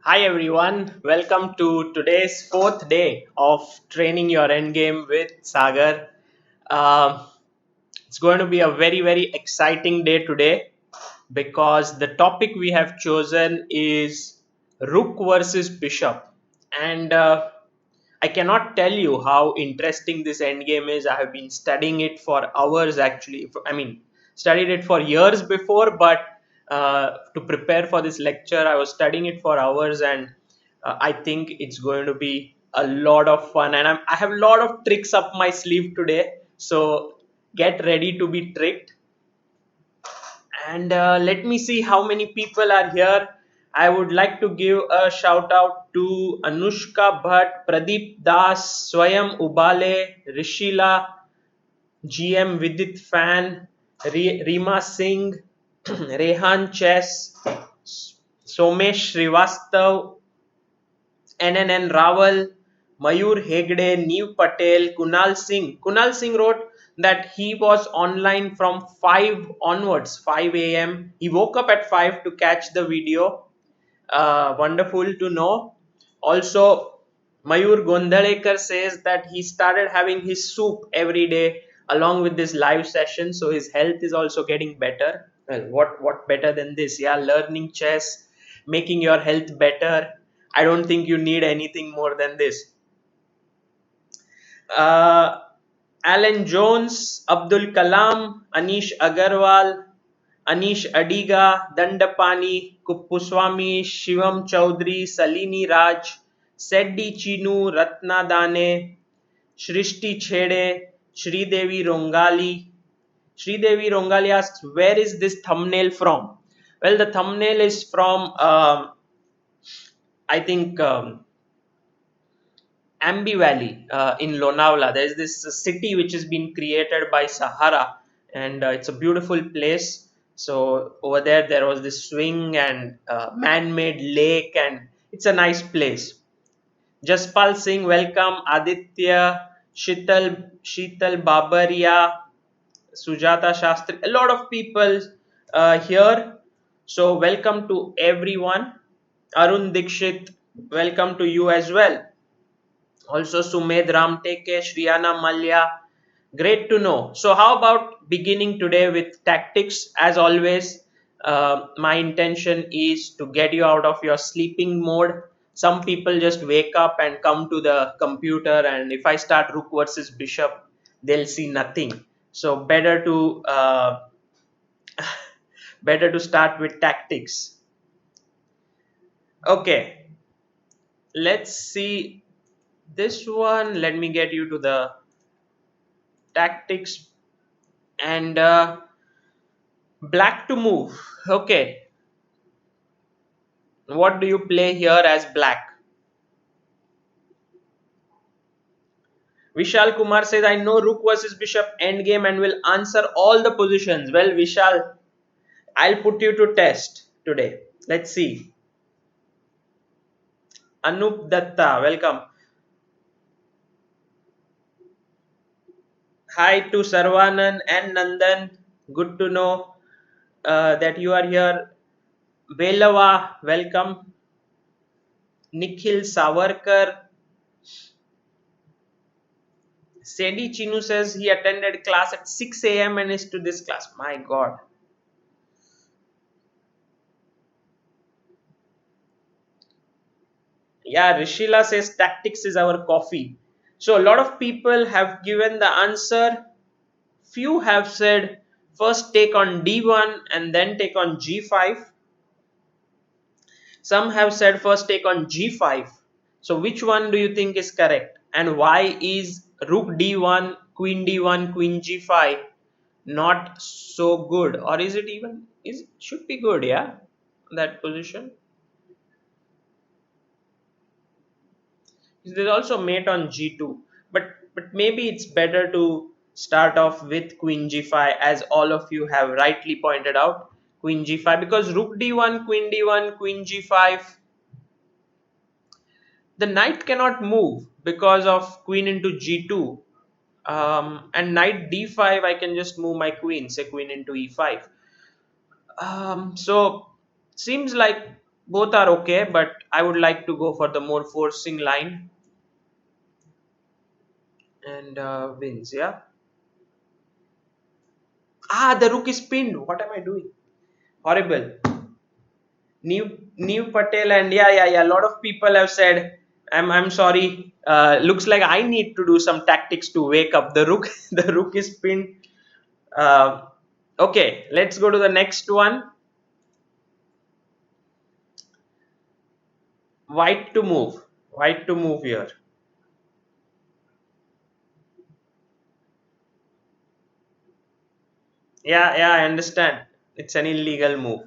Hi everyone, welcome to today's fourth day of training your endgame with Sagar. Um it's going to be a very exciting day today because the topic we have chosen is Rook versus Bishop, and I cannot tell you how interesting this endgame is. I have been studying it for hours actually. I mean, studied it for years before, but to prepare for this lecture, I was studying it for hours, and I think it's going to be a lot of fun. And I have a lot of tricks up my sleeve today, so get ready to be tricked. And let me see how many people are here. I would like to give a shout out to Anushka Bhatt, Pradeep Das, Swayam Ubale, Rishila, GM Vidit Fan, Rima Singh, Rehan Chess, Somesh Srivastav, NNN Rawal, Mayur Hegde, Neev Patel, Kunal Singh. Kunal Singh wrote that he was online from 5 onwards, 5 a.m. He woke up at 5 to catch the video. Wonderful to know. Also, Mayur Gondalekar says that he started having his soup every day along with this live session, so his health is also getting better. Well, what better than this? Yeah, learning chess, making your health better. I don't think you need anything more than this. Uh, Alan Jones, Abdul Kalam, Anish Agarwal, Anish Adiga, Dandapani, Kuppuswamy, Shivam Chaudhary, Salini Raj, Seddi Chinu, Ratna Dane, Shrishti Chhede, Sridevi Rongali. Sridevi Rongali asks, where is this thumbnail from? Well, the thumbnail is from, I think, Ambi Valley in Lonavala. There is this city which has been created by Sahara, and it's a beautiful place. So over there, there was this swing and man-made lake, and it's a nice place. Jaspal Singh, welcome. Aditya, Sheetal Babaria, Sujata Shastri. A lot of people here. So welcome to everyone. Arun Dikshit, welcome to you as well. Also Sumed Ramteke, Shriyana Malya. Great to know. So how about beginning today with tactics? As always, my intention is to get you out of your sleeping mode. Some people just wake up and come to the computer, and if I start Rook versus Bishop, they'll see nothing. So better to start with tactics. Okay, let's see this one. Let me get you to the tactics. And black to move. Okay, what do you play here as black? Vishal Kumar says, I know Rook versus Bishop endgame and will answer all the positions. Well, Vishal, I'll put you to test today. Let's see. Anup Datta, welcome. Hi to Sarvanan and Nandan, good to know that you are here. Belava, welcome. Nikhil Savarkar. Sedi Chinu says he attended class at 6 a.m. and is to this class. My God. Yeah, Rishila says tactics is our coffee. So a lot of people have given the answer. Few have said first take on D1 and then take on G5. Some have said first take on G5. So which one do you think is correct? And why is Rook D1, Queen D1, Queen G5 not so good? Or is it even, is should be good, yeah? That position. There's also mate on G2, but maybe it's better to start off with Queen G5, as all of you have rightly pointed out. Queen G5, because Rook D1, Queen D1, Queen G5, the knight cannot move because of Queen into G2. And Knight D5, I can just move my queen, say Queen into E5. So seems like Both are okay, but I would like to go for the more forcing line and wins. Yeah. Ah, the rook is pinned. What am I doing? Horrible. New Patel and yeah. A lot of people have said, I'm sorry. Looks like I need to do some tactics to wake up the rook. The rook is pinned. Uh, okay, let's go to the next one. White to move. White to move here. Yeah, I understand. It's an illegal move.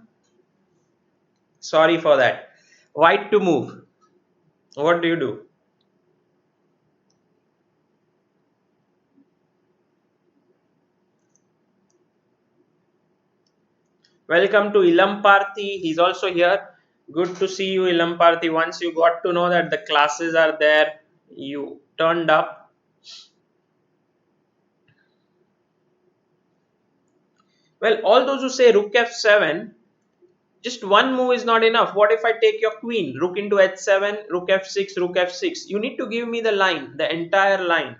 Sorry for that. White to move. What do you do? Welcome to Ilam Parthi. He's also here. Good to see you, Ilam Parthi. Once you got to know that the classes are there, you turned up. Well, all those who say Rook F7, just one move is not enough. What if I take your queen? Rook into H7, Rook F6, Rook F6. You need to give me the line, the entire line.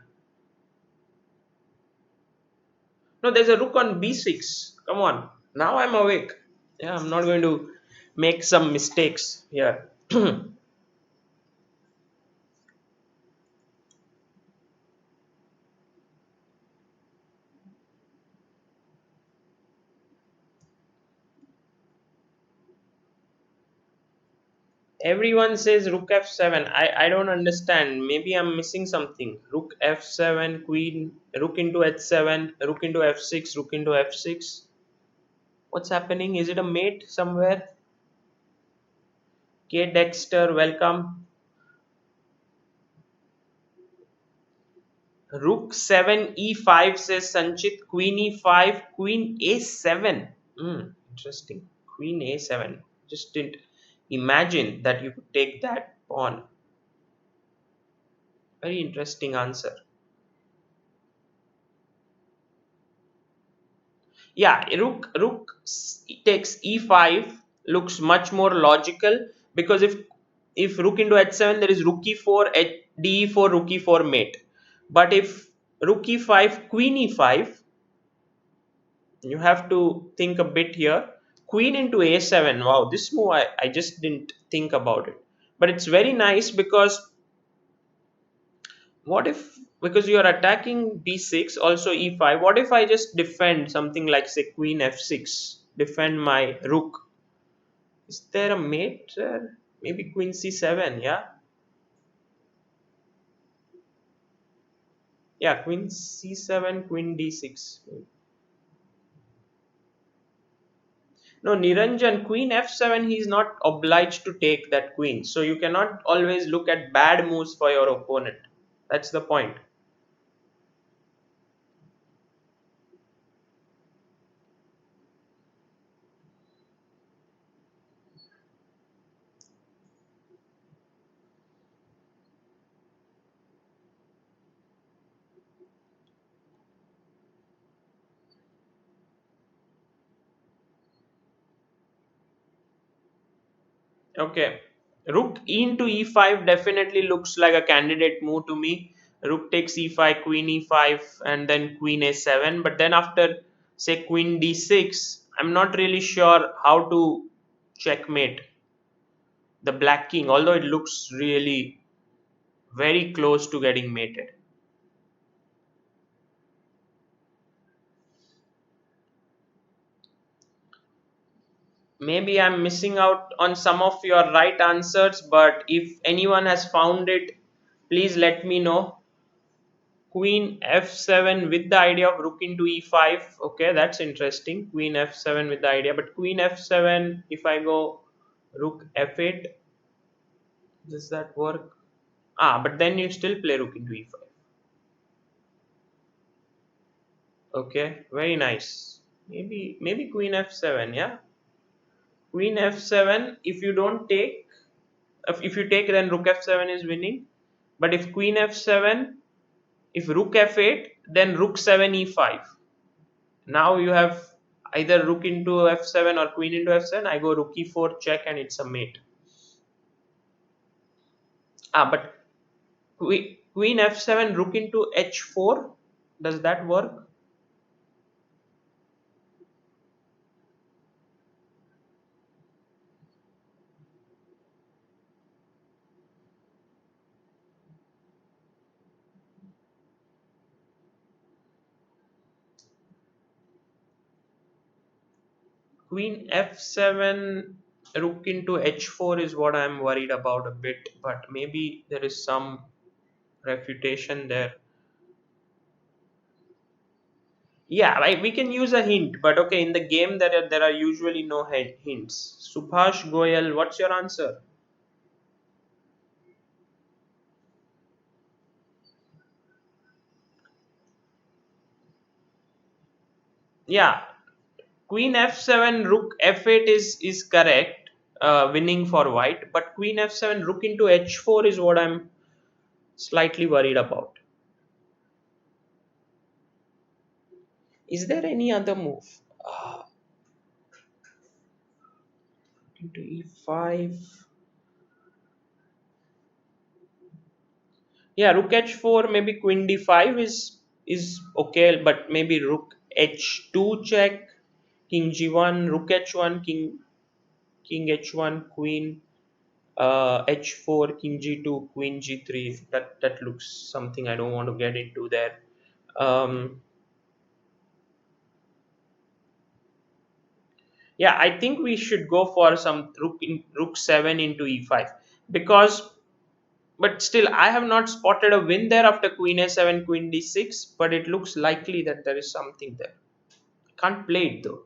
No, there's a rook on B6. Come on. Now I'm awake. Yeah, I'm not going to make some mistakes here. Everyone says Rook F7. I don't understand. Maybe I'm missing something. Rook F7, Queen, Rook into H7, Rook into F6, Rook into F6. What's happening? Is it a mate somewhere? K Dexter, welcome. Rook 7 E5 says Sanchit. Queen E5, Queen A7. Interesting. Queen A7. Just didn't imagine that you could take that pawn. Very interesting answer. Yeah, takes e5 looks much more logical because if rook into h7 there is rook e4 d4 rook e4 mate, but if rook e5 queen e5 you have to think a bit here. Queen into a7, wow, this move I just didn't think about it, but it's very nice because what if, because you are attacking b6 also e5, what if I just defend something like say queen f6, defend my rook? Is there a mate there? Maybe queen c7, yeah? Yeah, queen c7, queen d6. No, Niranjan, queen f7, he is not obliged to take that queen. So you cannot always look at bad moves for your opponent. That's the point. Okay. Rook e into e5 definitely looks like a candidate move to me. Rook takes e5, queen e5, and then queen a7. But then after, say, queen d6, I'm not really sure how to checkmate the black king, although it looks really very close to getting mated. Maybe I'm missing out on some of your right answers, but if anyone has found it, please let me know. Queen f7 with the idea of rook into e5. Okay, that's interesting. Queen f7 with the idea, but queen f7, if I go rook f8, does that work? Ah, but then you still play rook into e5. Okay, very nice. Maybe queen f7, yeah. Queen f7. If you don't take, if you take, then rook f7 is winning. But if queen f7, if rook f8, then rook 7 e5. Now you have either rook into f7 or queen into f7. I go rook e4 check and it's a mate. But queen f7, rook into h4. Does that work? Queen f7, rook into h4 is what I'm worried about a bit, but maybe there is some refutation there. Yeah, right. We can use a hint, but okay, in the game there are usually no hints. Subhash Goyal, what's your answer? Yeah, Queen f7, Rook f8 is correct, winning for white. But Queen f7, Rook into h4 is what I'm slightly worried about. Is there any other move? Into e5. Yeah, Rook h4, maybe Queen d5 is okay, but maybe Rook h2 check, King g1, Rook h1, King h1, Queen h4, King g2, Queen g3. That looks something I don't want to get into there. Um, yeah, I think we should go for some rook 7 into e5 because, but still I have not spotted a win there after Queen a7, Queen d6. But it looks likely that there is something there. Can't play it though.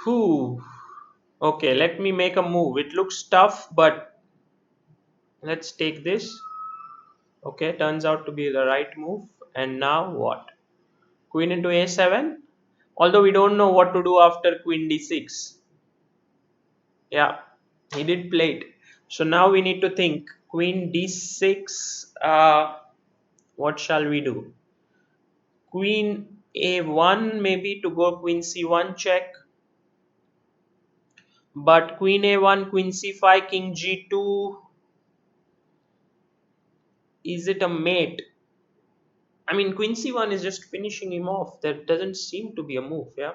Whew. Okay, let me make a move. It looks tough, but let's take this. Okay, turns out to be the right move. And now what? Queen into a7. Although we don't know what to do after Queen d6. Yeah, he did play it. So now we need to think. Queen d6. What shall we do? Queen a1 maybe to go Queen c1 check. But Queen a1, Queen c5, King g2. Is it a mate? I mean, Queen c1 is just finishing him off. There doesn't seem to be a move, yeah?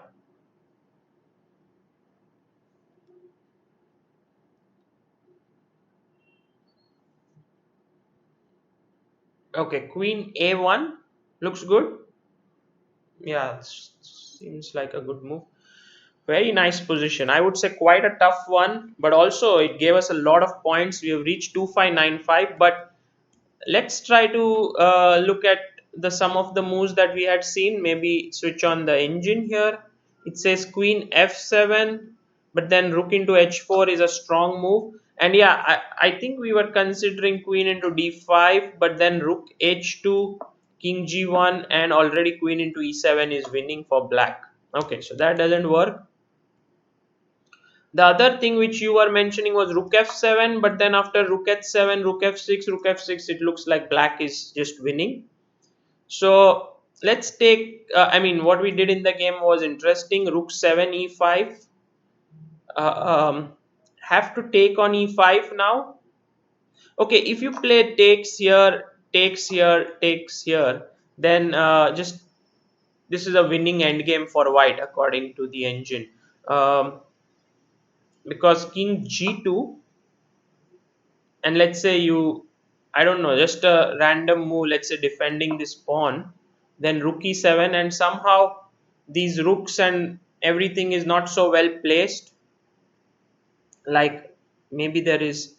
Okay, Queen a1 looks good. Yeah, seems like a good move. Very nice position. I would say quite a tough one, but also it gave us a lot of points. We have reached 2595, but let's try to look at the some of the moves that we had seen. Maybe switch on the engine here. It says Queen f7, but then Rook into h4 is a strong move. And yeah, I think we were considering Queen into d5, but then Rook h2, King g1, and already Queen into e7 is winning for black. Okay, so that doesn't work. The other thing which you were mentioning was Rook f7, but then after Rook h7, Rook f6, Rook f6, it looks like black is just winning. So let's take, I mean, what we did in the game was interesting. Rook 7 e5. Uh, um, have to take on e5 now. Okay, if you play takes here, takes here, takes here, then just this is a winning endgame for white according to the engine. Because King g2, and let's say you, I don't know, just a random move, let's say defending this pawn, then rook e7, and somehow these rooks and everything is not so well placed. Like maybe there is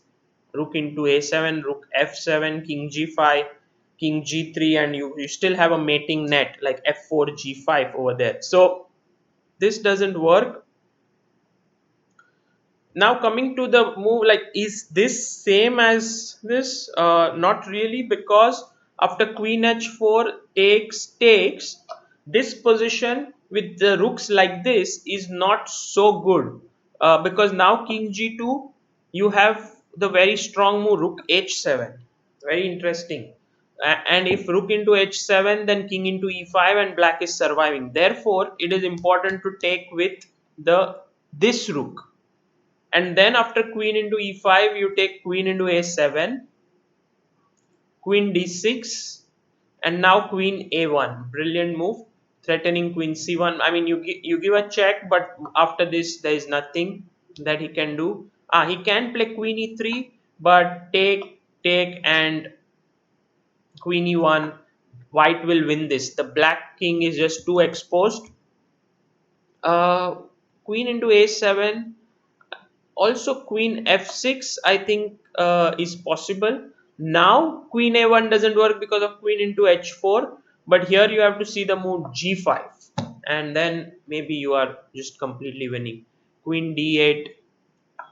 rook into a7, rook f7, king g5, king g3, and you still have a mating net like f4 g5 over there. So this doesn't work. Now coming to the move, like is this same as this? Not really, because after Queen h4 takes, this position with the rooks like this is not so good, because now King g2, you have the very strong move Rook h7. Very interesting. And if Rook into h7, then King into e5, and black is surviving. Therefore it is important to take with the this rook. And then after queen into e5, you take queen into a7, queen d6, and now queen a1. Brilliant move, threatening queen c1. I mean, you give a check, but after this, there is nothing that he can do. He can play queen e3, but take, and queen e1. White will win this. The black king is just too exposed. Uh, Queen into a7. Also, queen f6, I think, is possible. Now, queen a1 doesn't work because of queen into h4. But here you have to see the move g5. And then maybe you are just completely winning. Queen d8,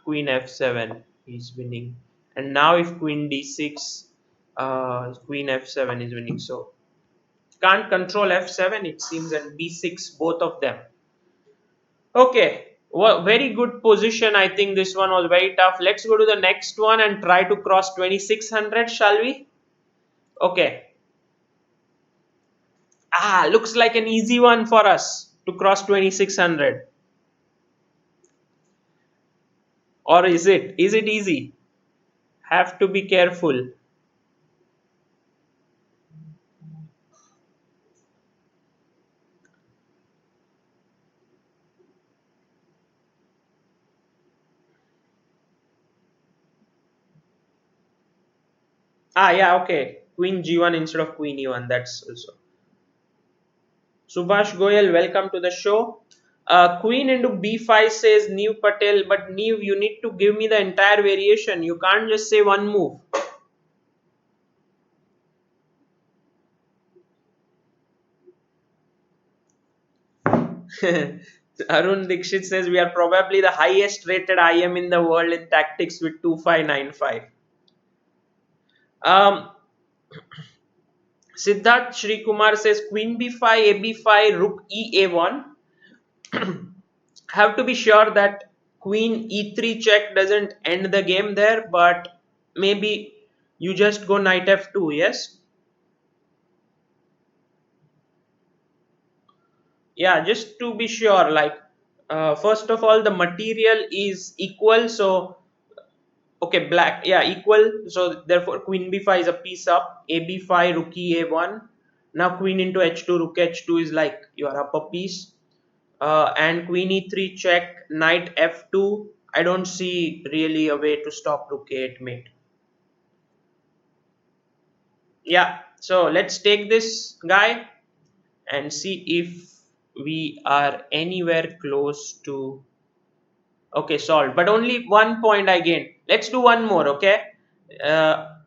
queen f7 is winning. And now if queen d6, queen f7 is winning. So can't control f7, it seems, and b6, both of them. Okay, well, very good position. I think this one was very tough. Let's go to the next one and try to cross 2600, shall we? Okay. Looks like an easy one for us to cross 2600. Or is it? Is it easy? Have to be careful. Yeah, okay. Queen g1 instead of queen e1. That's also. Subhash Goyal, welcome to the show. Queen into b5 says New Patel, but New, you need to give me the entire variation. You can't just say one move. Arun Dikshit says we are probably the highest rated IM in the world in tactics with 2595. Um, Siddharth Shri Kumar says Queen b5, ab5, Rook ea1. Have to be sure that Queen e3 check doesn't end the game there, but maybe you just go knight f2. Yes. Yeah, just to be sure. Like, first of all, the material is equal, so okay, black, yeah, equal. So therefore, queen b5 is a piece up. ab5, rook a1. Now queen into h2, rook h2 is like you are up a piece. And queen e3 check, knight f2. I don't see really a way to stop rook a8 mate. Yeah, so let's take this guy and see if we are anywhere close to. Okay, solved. But only 1 point I gained. Let's do one more, okay?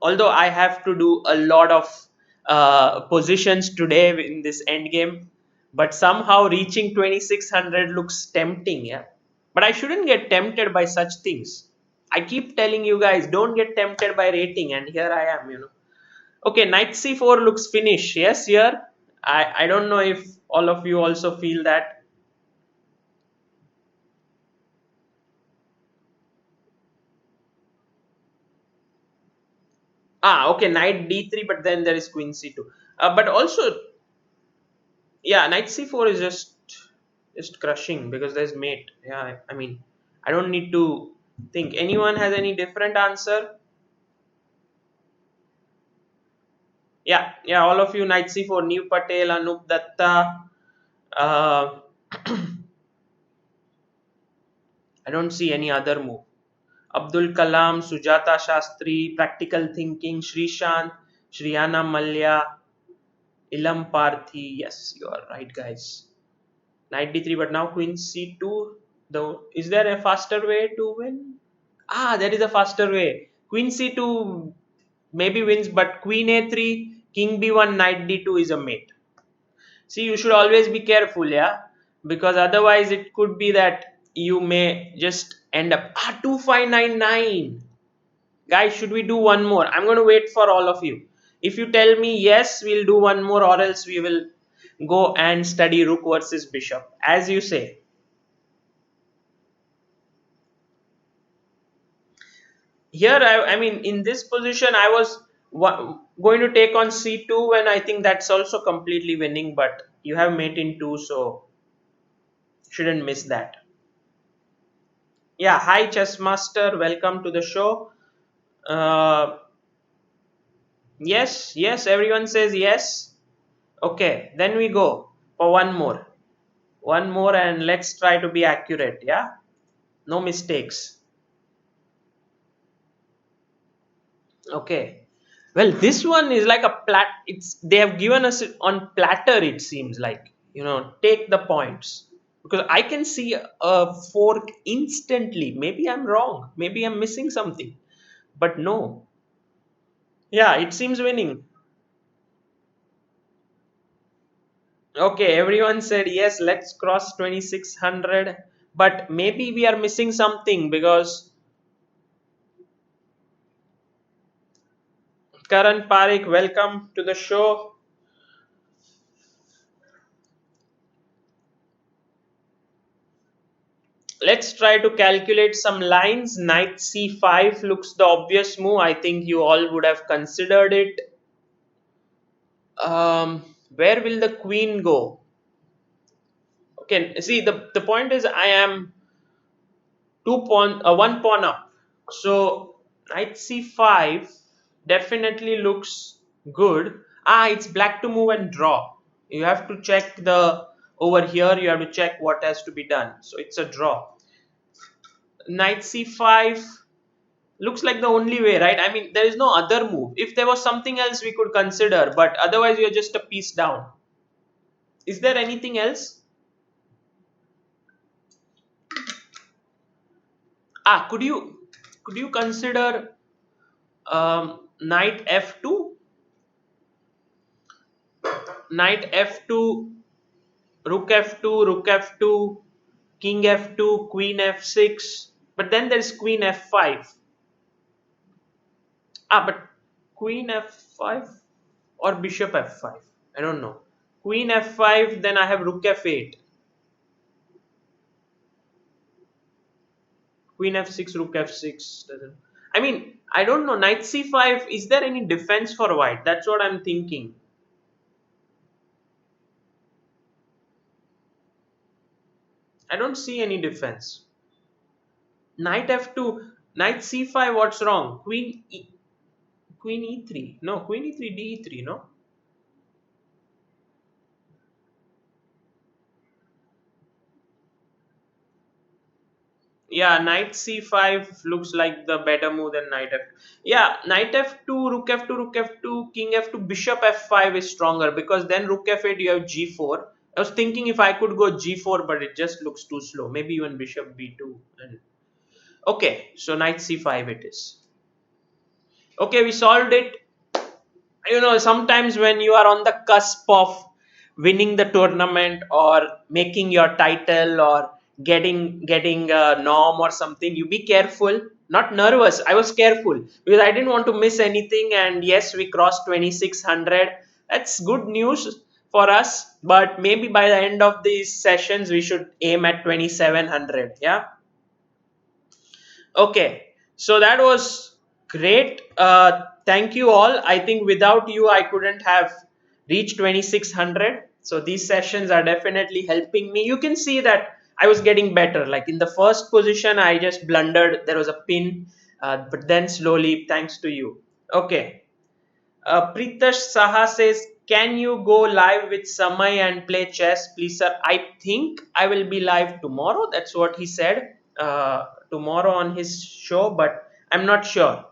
Although I have to do a lot of positions today in this end game, but somehow reaching 2600 looks tempting, yeah. But I shouldn't get tempted by such things. I keep telling you guys, don't get tempted by rating, and here I am. Okay, knight c4 looks finish. Yes, here. I don't know if all of you also feel that. Okay, knight d3, but then there is queen c2. But also, yeah, knight c4 is just crushing because there's mate. Yeah, I mean, I don't need to think. Anyone has any different answer? Yeah, all of you, knight c4, New Patel, Anup Datta. Uh, I don't see any other move. Abdul Kalam, Sujata Shastri, Practical Thinking, Srishant, Shriyana Malya, Ilam Parthi. Yes, you are right, guys. Knight d3, but now queen c2. Though, is there a faster way to win? There is a faster way. Queen c2 maybe wins, but queen a3, king b1, knight d2 is a mate. See, you should always be careful, yeah, because otherwise it could be that you may just end up 2599. Guys, should we do one more? I'm going to wait for all of you. If you tell me yes, we'll do one more, or else we will go and study rook versus bishop, as you say. Here, I mean, in this position, I was going to take on c2 when I think that's also completely winning, but you have mate in 2, so shouldn't miss that. Yeah, hi chess master, welcome to the show. Uh, yes, yes, everyone says yes. Okay, then we go for one more. One more and let's try to be accurate, yeah? No mistakes. Okay. Well, this one is like a it's they have given us it on platter, it seems like. Take the points. Because I can see a fork instantly. Maybe I'm wrong. Maybe I'm missing something. But no. Yeah, it seems winning. Okay, everyone said yes, let's cross 2600. But maybe we are missing something because Karan Parik, welcome to the show. Let's try to calculate some lines. Knight c5 looks the obvious move. I think you all would have considered it. Where will the queen go? Okay, see the point is I am one pawn up. So knight c5 definitely looks good. It's black to move and draw. You have to check the over here. You have to check what has to be done. So it's a draw. Knight c5 looks like the only way, right? I mean, there is no other move. If there was something else we could consider, but otherwise you're just a piece down. Is there anything else? Could you consider knight f2, knight f2, rook f2, king f2, queen f6, but then there's queen f5. But queen f5 or bishop f5. I don't know. Queen f5, then I have rook f8. Queen f6, rook f6 doesn't. I mean, I don't know. Knight c5. Is there any defense for white? That's what I'm thinking. I don't see any defense. Knight f2, knight c5. What's wrong? Queen e3. No, queen e3, d e3. No. Yeah, knight c5 looks like the better move than knight f. Yeah, knight f2, rook f2, rook f2, king f2, bishop f5 is stronger because then rook f8 you have g4. I was thinking if I could go g4, but it just looks too slow. Maybe even bishop b2. And okay, so knight c5 it is. Okay, we solved it. Sometimes when you are on the cusp of winning the tournament or making your title or getting a norm or something, you be careful. Not nervous, I was careful because I didn't want to miss anything, and yes, we crossed 2600. That's good news for us, but maybe by the end of these sessions we should aim at 2700. Yeah. Okay, so that was great. Thank you all. I think without you, I couldn't have reached 2600. So these sessions are definitely helping me. You can see that I was getting better. Like in the first position, I just blundered. There was a pin, but then slowly, thanks to you. Okay. Pritash Saha says, can you go live with Samay and play chess, please, sir? I think I will be live tomorrow. That's what he said. Tomorrow on his show, but I'm not sure.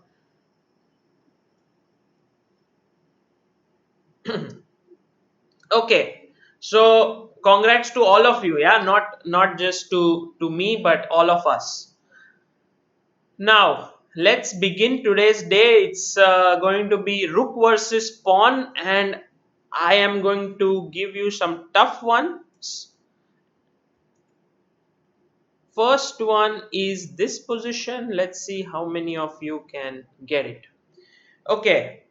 Okay. So congrats to all of you. Yeah, not just to me, but all of us. Now, let's begin today's day. It's going to be Rook versus Pawn, and I am going to give you some tough ones. First one is this position. Let's see how many of you can get it. Okay.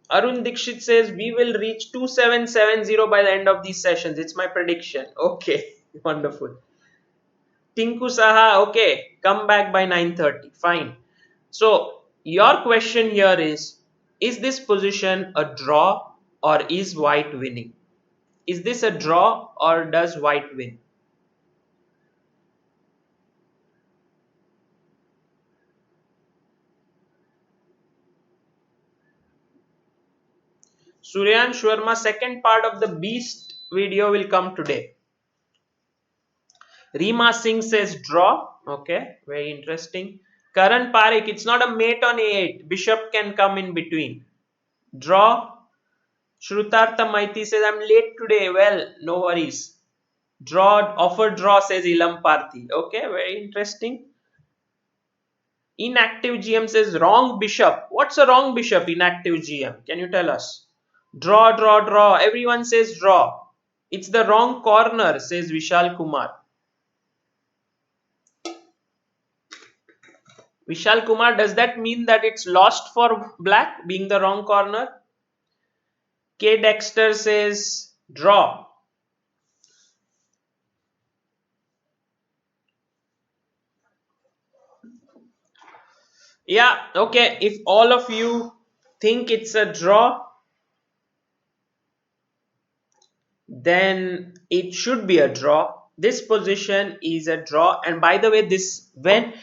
Arun Dikshit says we will reach 2770 by the end of these sessions. It's my prediction. Okay. Wonderful. Tinku Saha, okay, come back by 9:30. Fine. So your question here is this position a draw or is white winning? Is this a draw or does white win? Suryan Sharma, second part of the Beast video will come today. Reema Singh says draw. Okay, very interesting. Karan Parekh, it's not a mate on a8. Bishop can come in between. Draw. Shrutartha Maiti says I'm late today. Well, no worries. Draw, offer draw, says Ilam Parthi. Okay, very interesting. Inactive GM says wrong bishop. What's a wrong bishop? Inactive GM. Can you tell us? Draw, draw, draw. Everyone says draw. It's the wrong corner, says Vishal Kumar. Vishal Kumar, does that mean that it's lost for black being the wrong corner? K Dexter says draw. Yeah, okay. If all of you think it's a draw, then it should be a draw. This position is a draw, and by the way, this when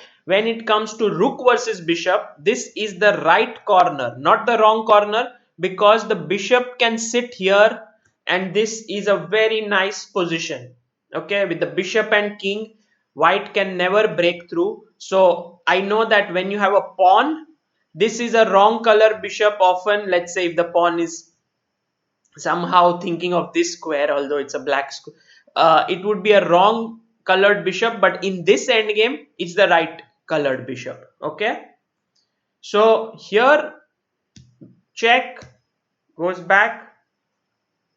it comes to rook versus bishop, this is the right corner, not the wrong corner, because the bishop can sit here, and this is a very nice position. Okay, with the bishop and king, white can never break through. So I know that when you have a pawn, this is a wrong color bishop. Often, let's say if the pawn is somehow thinking of this square, although it's a black square, it would be a wrong colored bishop, but in this endgame it's the right colored bishop. Okay, so here check goes back.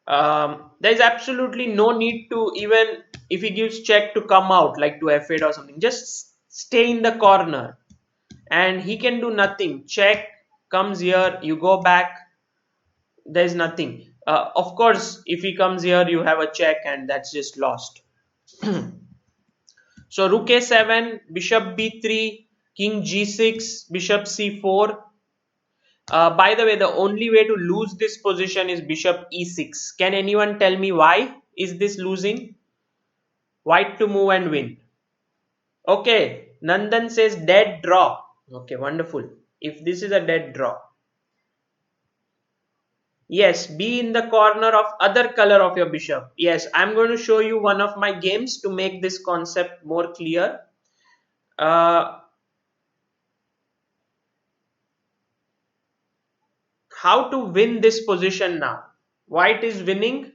There is absolutely no need to, even if he gives check, to come out like to f8 or something. Just stay in the corner and he can do nothing. Check comes here, you go back, there's nothing. Of course, if he comes here, you have a check, and that's just lost. So rook a7, bishop b3, king g6, bishop c4. By the way, the only way to lose this position is bishop e6. Can anyone tell me why is this losing? White to move and win. Okay, Nandan says dead draw. Okay, wonderful. If this is a dead draw. Yes, be in the corner of other color of your bishop. Yes, I'm going to show you one of my games to make this concept more clear. How to win this position now? White is winning.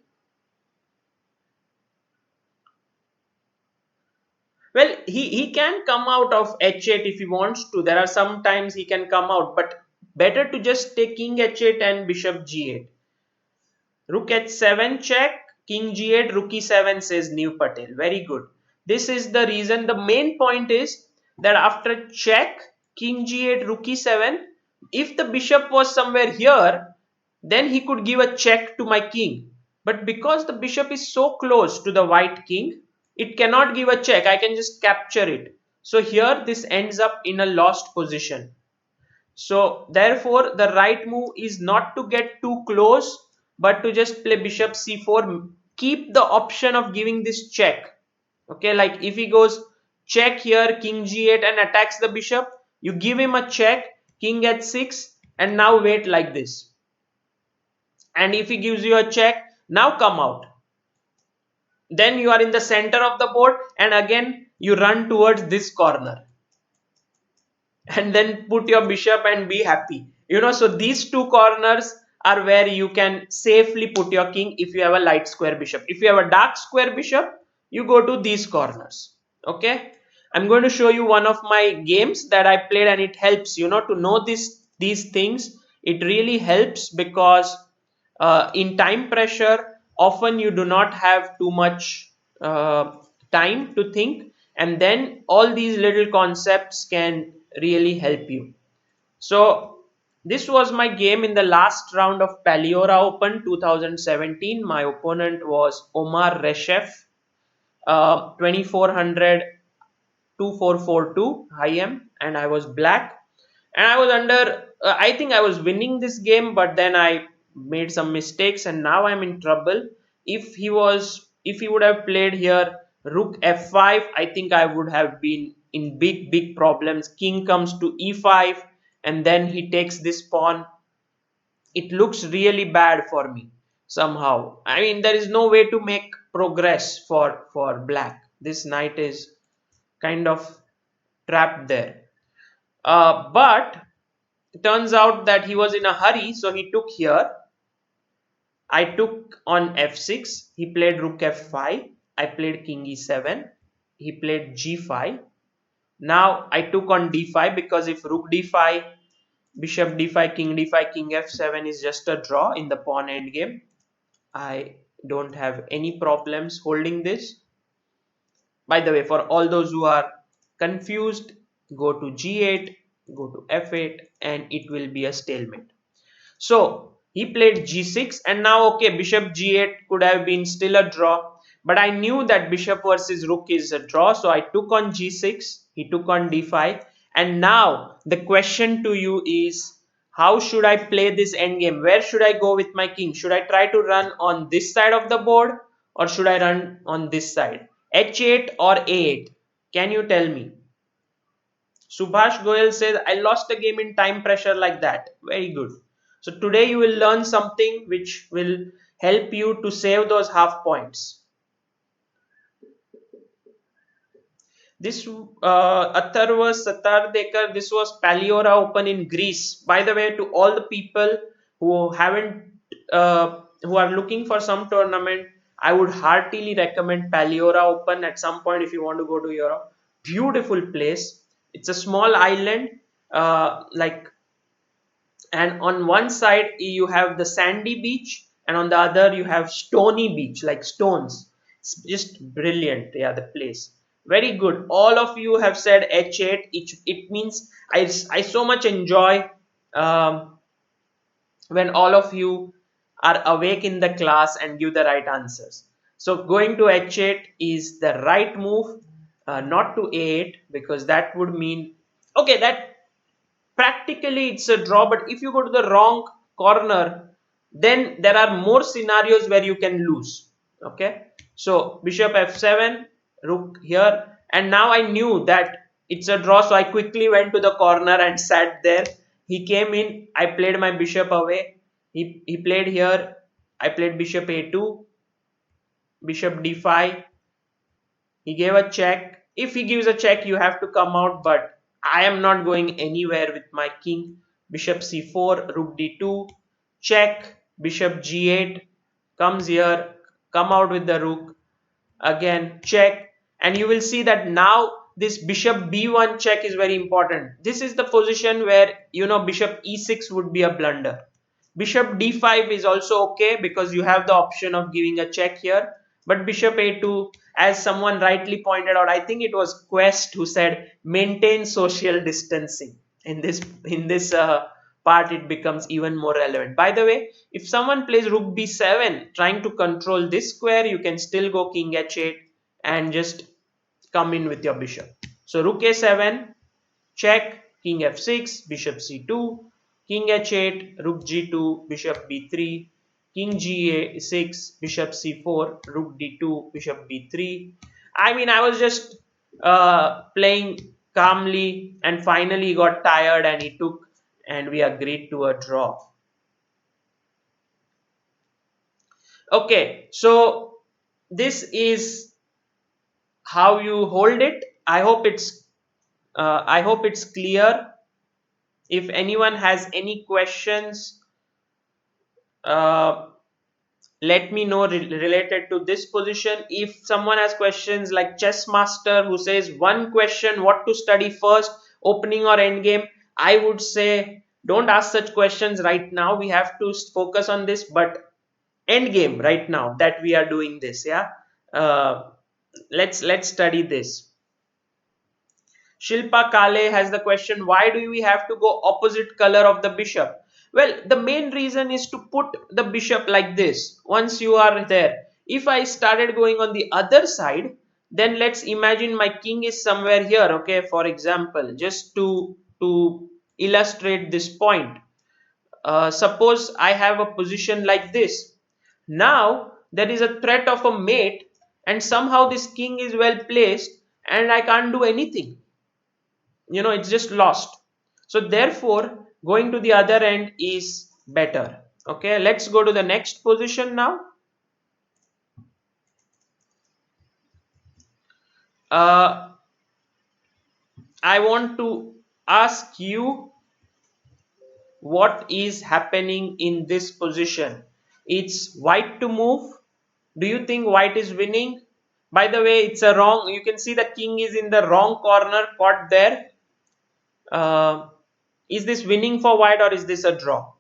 Well, he can come out of h8 if he wants to. There are some times he can come out, but better to just take king h8 and bishop g8. Rook h7 check, king g8, rook e7, says New Patel. Very good. This is the reason. The main point is that after check, king g8, rook e7, if the bishop was somewhere here, then he could give a check to my king. But because the bishop is so close to the white king, it cannot give a check. I can just capture it. So here this ends up in a lost position. So therefore the right move is not to get too close, but to just play bishop c4, keep the option of giving this check. Okay, like if he goes check here, king g8, and attacks the bishop, you give him a check, king h6, and now wait like this. And if he gives you a check, now come out. Then you are in the center of the board, and again you run towards this corner and then put your bishop and be happy. So these two corners are where you can safely put your king if you have a light square bishop. If you have a dark square bishop, you go to these corners. Okay, I'm going to show you one of my games that I played, and it helps to know these things. It really helps because in time pressure, often you do not have too much time to think, and then all these little concepts can really help you. So this was my game in the last round of Paliora Open 2017. My opponent was Omar Reshev, 2400 2442 IM, and I was black, and I was under. I think I was winning this game, but then I made some mistakes, and now I'm in trouble. If he would have played here rook f5, I think I would have been in big problems. King comes to e5, and then he takes this pawn. it looks really bad for me somehow. I mean, there is no way to make progress for black. This knight is kind of trapped there. But it turns out that he was in a hurry, so he took here. I took on f6. He played rook f5. I played king e7. He played g5. Now I took on d5 because if rook d5, bishop d5, king f7 is just a draw in the pawn endgame. I don't have any problems holding this. By the way, for all those who are confused, go to g8, go to f8, and it will be a stalemate. So he played g6, and now okay, bishop g8 could have been still a draw, but I knew that bishop versus rook is a draw, so I took on g6, he took on d5, and now the question to you is, how should I play this endgame? Where should I go with my king? Should I try to run on this side of the board, or should I run on this side? h8 or a8? Can you tell me? Subhash Goyal says, I lost a game in time pressure like that. Very good. So today you will learn something which will help you to save those half points. This Atharva Satardekar, this was Paliora Open in Greece. By the way, to all the people who who are looking for some tournament, I would heartily recommend Paliora Open at some point if you want to go to Europe. Beautiful place. It's a small island, like, and on one side you have the sandy beach, and on the other you have stony beach, like stones. It's just brilliant. Yeah, the place very good. All of you have said h8. It means I so much enjoy when all of you are awake in the class and give the right answers. So going to h8 is the right move, not to a8, because that would mean, okay, that practically it's a draw, but if you go to the wrong corner, then there are more scenarios where you can lose. Okay, so bishop f7, rook here, and now I knew that it's a draw, so I quickly went to the corner and sat there. He came in, I played my bishop away. He played here, I played bishop a2, bishop d5. He gave a check. If he gives a check, you have to come out, but I am not going anywhere with my king. Bishop c4, rook d2, check, bishop g8, comes here, come out with the rook, again check, and you will see that now this bishop b1 check is very important. This is the position where, you know, bishop e6 would be a blunder. Bishop d5 is also okay because you have the option of giving a check here, but bishop a2, as someone rightly pointed out, I think it was Quest who said maintain social distancing. In this part it becomes even more relevant. By the way, if someone plays rook b7 trying to control this square, you can still go king h8 and just come in with your bishop. So rook a7, check, king f6, bishop c2, king h8, rook g2, bishop b3, king ga6, bishop c4, rook d2, bishop b3. I mean, I was just playing calmly, and finally he got tired and he took, and we agreed to a draw. Okay, so this is how you hold it. I hope it's clear. If anyone has any questions, uh, let me know related to this position. If someone has questions like Chess Master who says one question, what to study first, opening or endgame, I would say don't ask such questions right now. We have to focus on this, but endgame right now that we are doing this, yeah. Uh, let's study this. Shilpa Kale has the question, why do we have to go opposite color of the bishop? Well, the main reason is to put the bishop like this. Once you are there, if I started going on the other side, then let's imagine my king is somewhere here, okay, for example, just to illustrate this point. Suppose I have a position like this. Now there is a threat of a mate, and somehow this king is well placed and I can't do anything. You know, it's just lost. So therefore going to the other end is better. Okay, let's go to the next position now. uh, I want to ask you what is happening in this position. It's white to move. Do you think white is winning? By the way, it's a wrong. You can see the king is in the wrong corner, caught there. Uh, is this winning for white or is this a draw?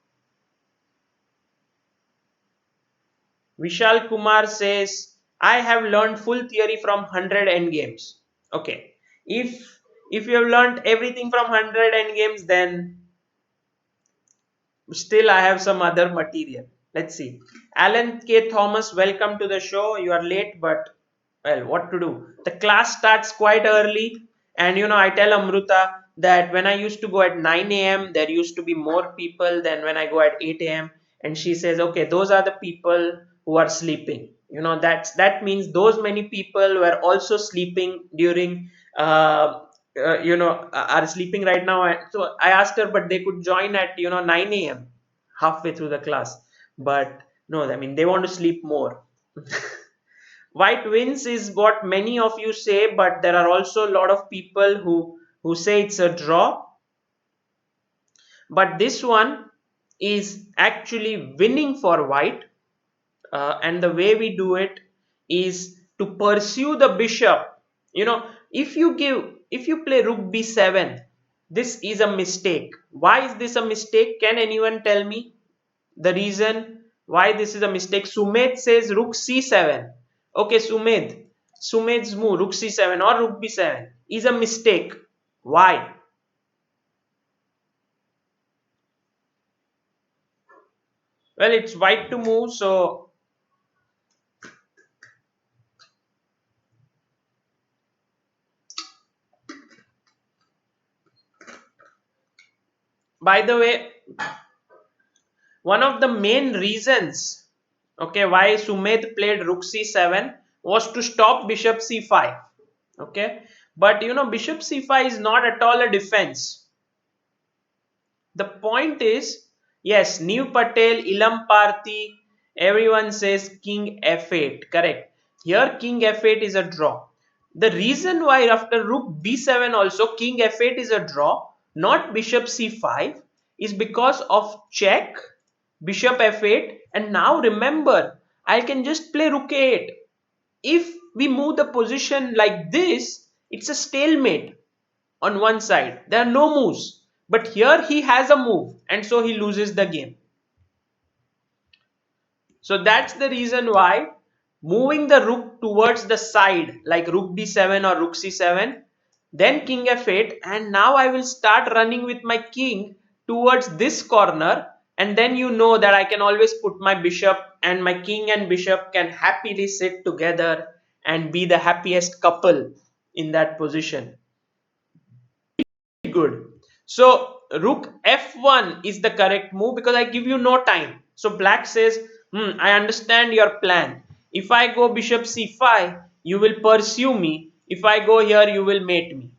Vishal Kumar says, I have learned full theory from 100 endgames. Okay. If you have learned everything from 100 endgames, then still I have some other material. Let's see. Alan K Thomas, welcome to the show. You are late, but well, what to do, the class starts quite early. And I tell Amruta that when I used to go at 9 a.m. there used to be more people than when I go at 8 a.m. And she says, okay, those are the people who are sleeping. That means those many people were also sleeping during are sleeping right now. And so I asked her, but they could join at 9 a.m. halfway through the class. But no, I mean they want to sleep more. White wins is what many of you say, but there are also a lot of people who say it's a draw. But this one is actually winning for white. And the way we do it is to pursue the bishop. If you play rook b7, this is a mistake. Why is this a mistake? Can anyone tell me the reason why this is a mistake? Sumed says rook c7. Okay, Sumed's move rook c7 or rook b7 is a mistake. Why? Well, it's white to move. So by the way, one of the main reasons, okay, why Sumed played rook c7 was to stop bishop c5. Okay, but bishop c5 is not at all a defense. The point is, yes, New Patel, Ilam Parthi, everyone says king f8, correct. Here king f8 is a draw. The reason why after rook b7 also king f8 is a draw, not bishop c5, is because of check, bishop f8, and now remember, I can just play rook a8. If we move the position like this, it's a stalemate on one side. There are no moves. But here he has a move and so he loses the game. So that's the reason why moving the rook towards the side like rook b7 or rook c7, then king f8, and now I will start running with my king towards this corner, and then that I can always put my bishop, and my king and bishop can happily sit together and be the happiest couple in that position. Good. So rook f1 is the correct move because I give you no time. So black says, I understand your plan. If I go bishop c5, you will pursue me. If I go here, you will mate me.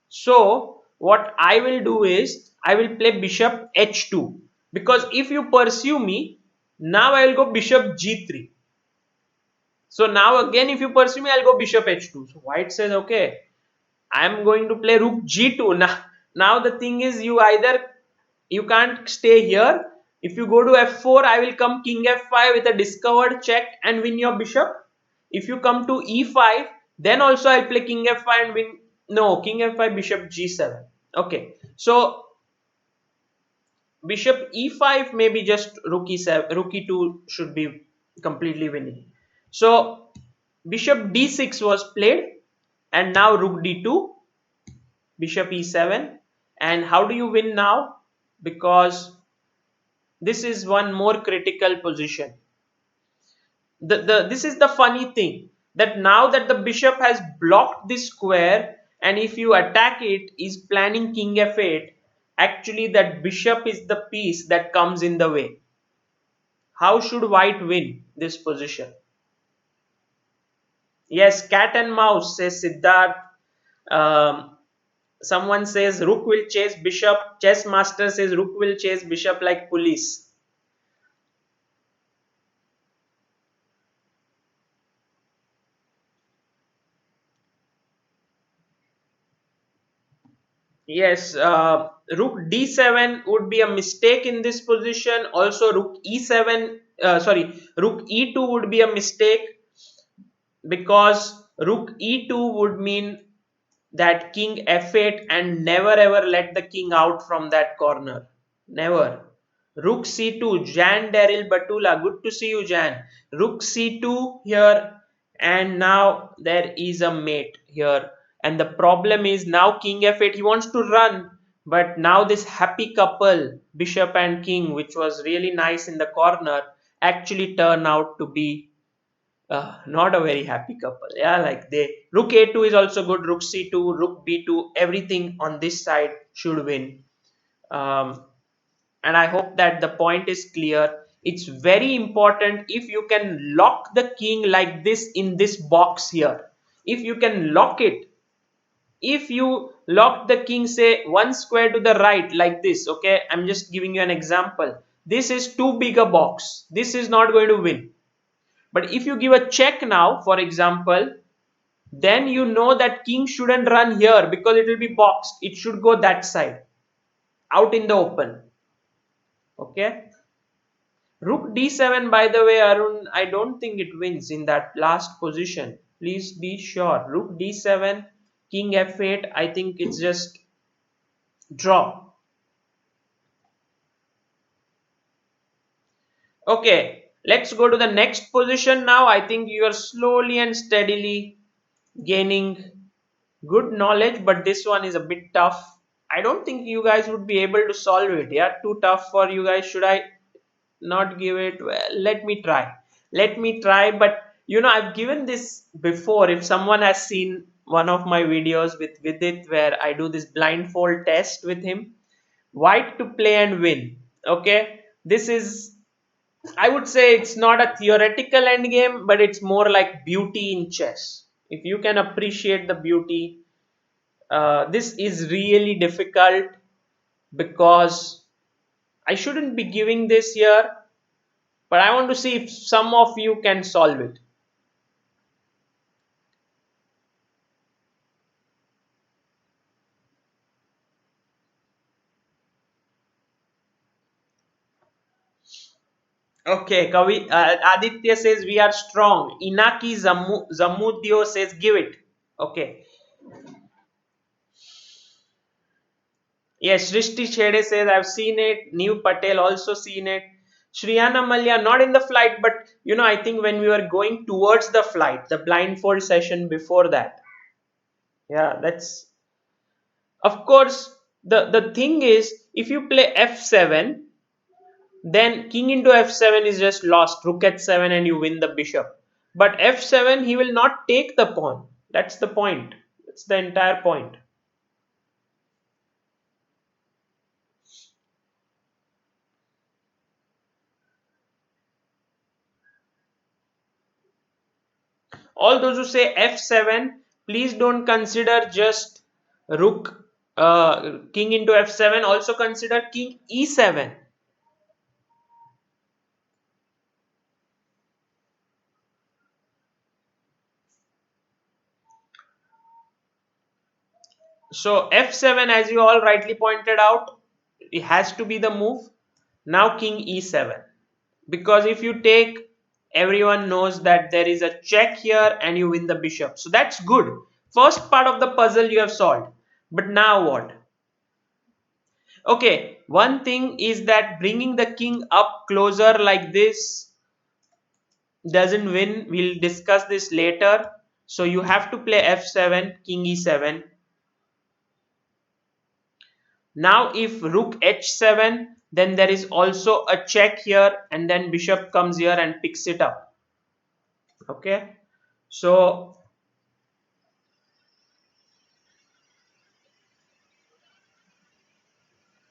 So what I will do is I will play bishop h2, because if you pursue me, now I will go bishop g3. So now again, if you pursue me, I'll go bishop h2. So white says, okay, I am going to play rook g2. Now the thing is, you can't stay here. If you go to f4, I will come king f5 with a discovered check and win your bishop. If you come to e5, then also I'll play king f5 and win. No, king f5, bishop g7. Okay, so bishop e5 maybe just rook e7, rook e2 should be completely winning. So bishop d6 was played, and now rook d2, bishop e7. And how do you win now? Because this is one more critical position. This is the funny thing, that now that the bishop has blocked this square, and if you attack it, is planning king f8, actually that bishop is the piece that comes in the way. How should white win this position? Yes, cat and mouse, says Siddharth. um, Someone says rook will chase bishop. Chess master says rook will chase bishop like police. Yes, rook d7 would be a mistake in this position. Also, rook e7, rook e2 would be a mistake because rook e2 would mean that king f8 and never ever let the king out from that corner. Never. Rook c2, Jan Daryl Batula. Good to see you, Jan. Rook c2 here, and now there is a mate here. And the problem is now king f8, he wants to run. But now this happy couple, bishop and king, which was really nice in the corner, actually turn out to be not a very happy couple. Yeah, like they rook a2 is also good, rook c2, rook b2, everything on this side should win. Um, and I hope that the point is clear. It's very important if you can lock the king like this in this box here. If you can lock it, if you lock the king say one square to the right like this, okay, I'm just giving you an example. This is too big a box. This is not going to win. But if you give a check now, for example, then you know that king shouldn't run here because it will be boxed. It should go that side, out in the open. Okay. Rook d7, by the way, Arun, I don't think it wins in that last position. Please be sure. Rook d7, king f8, I think it's just draw. Okay, let's go to the next position now. I think you are slowly and steadily gaining good knowledge, but this one is a bit tough. I don't think you guys would be able to solve it. Yeah, too tough for you guys. Should I not give it? Well, let me try. Let me try. But I've given this before. If someone has seen one of my videos with it, where I do this blindfold test with him, white to play and win. Okay, this is. I would say it's not a theoretical end game, but it's more like beauty in chess. If you can appreciate the beauty, this is really difficult because I shouldn't be giving this here, but I want to see if some of you can solve it. Okay, Aditya says we are strong. Inaki Zamudio says give it. Okay. Yes, Srishti Shede says I've seen it. New Patel also seen it. Shriyana Malya not in the flight, but I think when we were going towards the flight, the blindfold session before that. Yeah, that's of course the thing is if you play f7, then king into f7 is just lost. Rook h7 and you win the bishop. But f7 he will not take the pawn. That's the point. That's the entire point. All those who say f7, please don't consider just rook king into f7, also consider king e7. So f7, as you all rightly pointed out, it has to be the move. Now king e7, because if you take, everyone knows that there is a check here and you win the bishop, so that's good. First part of the puzzle you have solved, but now what? Okay, one thing is that bringing the king up closer like this doesn't win. We'll discuss this later. So you have to play f7, king e7. Now if rook h7, then there is also a check here and then bishop comes here and picks it up. Okay, so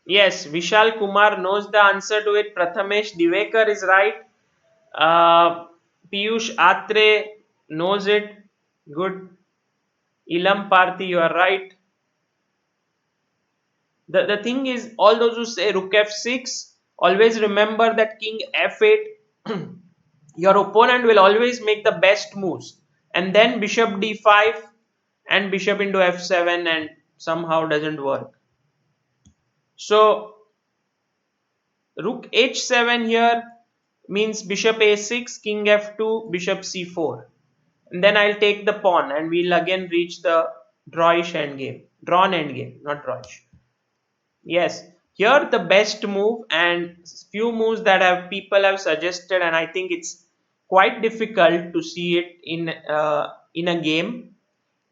yes, Vishal Kumar knows the answer to it. Prathamesh Divekar is right. Piyush Atre knows it. Good. Ilam Parthi, you are right. The thing is, all those who say rook f6, always remember that king f8, your opponent will always make the best moves. And then bishop d5 and bishop into f7 and somehow doesn't work. So rook h7 here means bishop a6, king f2, bishop c4. And then I'll take the pawn and we'll again reach the drawish endgame. Drawn endgame, not drawish. Yes, here the best move and few moves that have people have suggested, and I think it's quite difficult to see it in a game,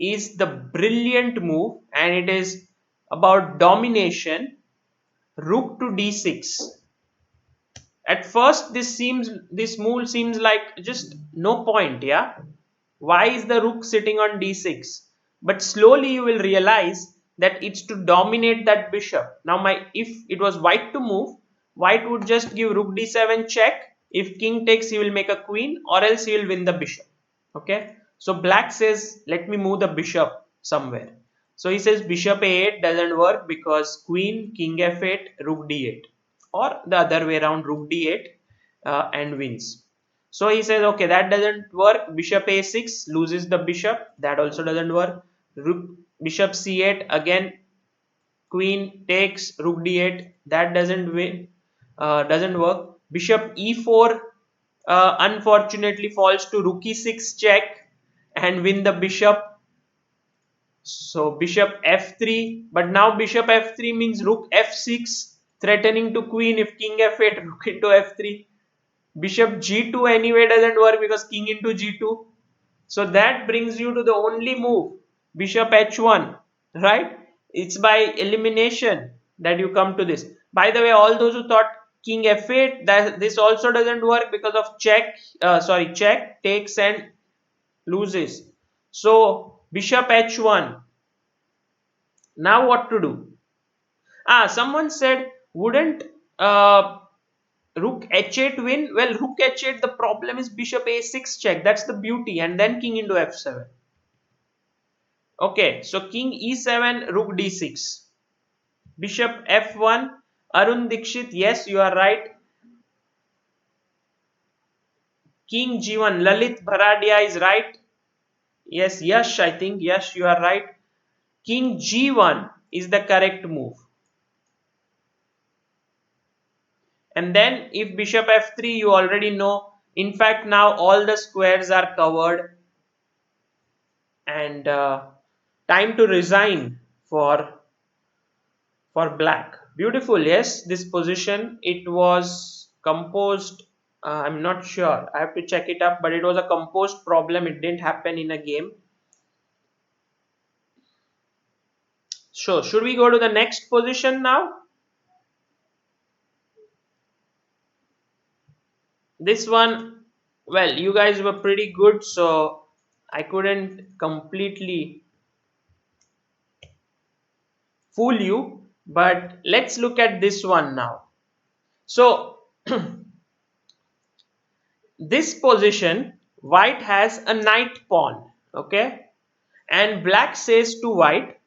is the brilliant move, and it is about domination. Rook to d6. At first, this move seems like just no point, yeah. Why is the rook sitting on d6? But slowly you will realize that it's to dominate that bishop. Now, if it was white to move, white would just give rook d7 check. If king takes, he will make a queen, or else he will win the bishop. Okay. So black says, let me move the bishop somewhere. So he says bishop a8 doesn't work because queen, king f8, rook d8, or the other way around, rook d8 and wins. So he says, okay, that doesn't work. Bishop a6 loses the bishop. That also doesn't work. Rook, bishop c8 again. Queen takes rook d8. That doesn't work. Bishop e4 unfortunately falls to rook e6 check and win the bishop. So bishop f3, but now bishop f3 means rook f6 threatening to queen. If king f8, rook into f3. Bishop g2 anyway doesn't work because king into g2. So that brings you to the only move, bishop h1, right? It's by elimination that you come to this. By the way, all those who thought king f8, that this also doesn't work because of check takes and loses. So bishop h1. Now what to do? Someone said, wouldn't rook h8 win? Well, rook h8, the problem is bishop a6 check. That's the beauty. And then king into f7. Okay, so king e7, rook d6. Bishop f1. Arun Dikshit, yes, you are right. King g1. Lalit Bharadia is right. Yes, Yash, I think. Yash, you are right. King g1 is the correct move. And then if bishop f3, you already know. In fact, now all the squares are covered. And time to resign for black. Beautiful, yes, this position, it was composed. I'm not sure, I have to check it up, but it was a composed problem. It didn't happen in a game. So should we go to the next position now? This one, well, you guys were pretty good, so I couldn't completely fool you, but let's look at this one now. So this position, white has a knight pawn, okay, and black says to white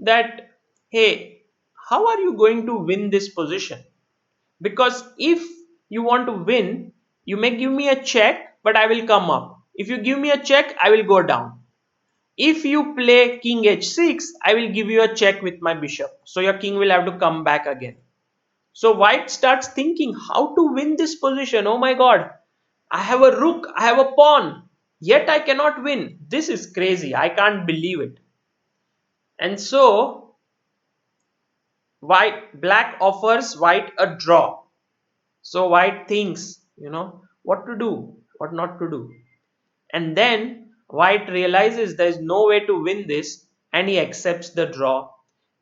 that, hey, how are you going to win this position? Because if you want to win, you may give me a check, but I will come up. If you give me a check, I will go down. If you play king h6, I will give you a check with my bishop, so your king will have to come back again. So white starts thinking how to win this position. Oh my god, I have a rook, I have a pawn, yet I cannot win. This is crazy. I can't believe it. And so black offers white a draw. So white thinks, what to do, what not to do. And then white realizes there is no way to win this, and he accepts the draw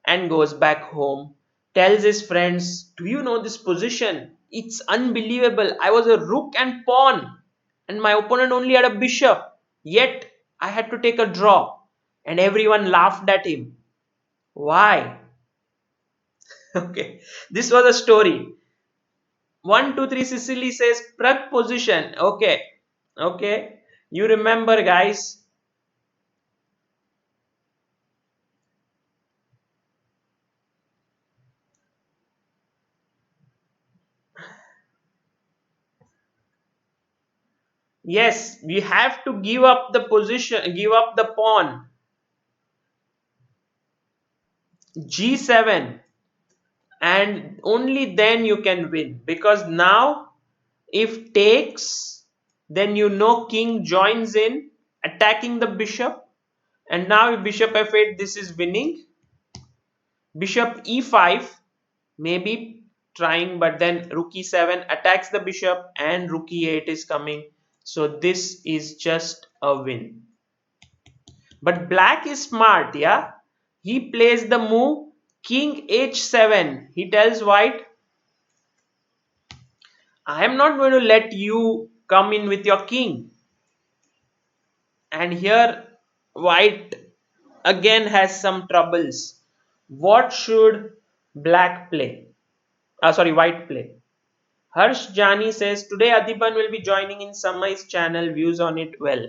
and goes back home, tells his friends, do you know this position? It's unbelievable. I was a rook and pawn, and my opponent only had a bishop, yet I had to take a draw. And everyone laughed at him. Why? Okay, this was a story. 1, 2, 3 Sicily says Prague position. Okay, okay, you remember, guys. Yes, we have to give up the position, give up the pawn. G7. and only then you can win, because now if takes, then king joins in attacking the bishop, and now if bishop f8, this is winning. Bishop e5, maybe trying, but then rook e7 attacks the bishop and rook e8 is coming, so this is just a win. But black is smart, yeah. He plays the move king h7. He tells white, I am not going to let you come in with your king. And here white again has some troubles. What should black play? Sorry, white play. Harsh Jani says, today Adiban will be joining in Samai's channel, views on it well.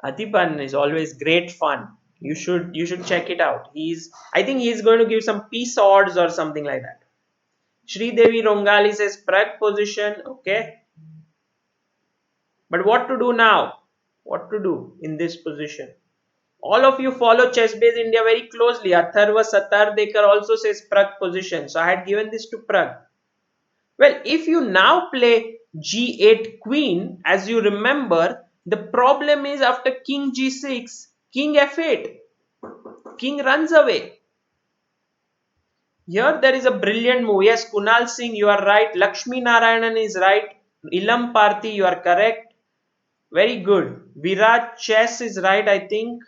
Adiban is always great fun. You should check it out. I think he's going to give some peace odds or something like that. Shri Devi Rongali says Prague position. Okay. But what to do now? What to do in this position? All of you follow Chess Base India very closely. Atharva Satardekar also says Prague position. So I had given this to Prague. Well, if you now play g8 queen, as you remember, the problem is after king g6, king f8, king runs away. Here there is a brilliant move. Yes, Kunal Singh, you are right. Lakshmi Narayanan is right. Ilam Parthi, you are correct. Very good. Virat Chess is right, I think.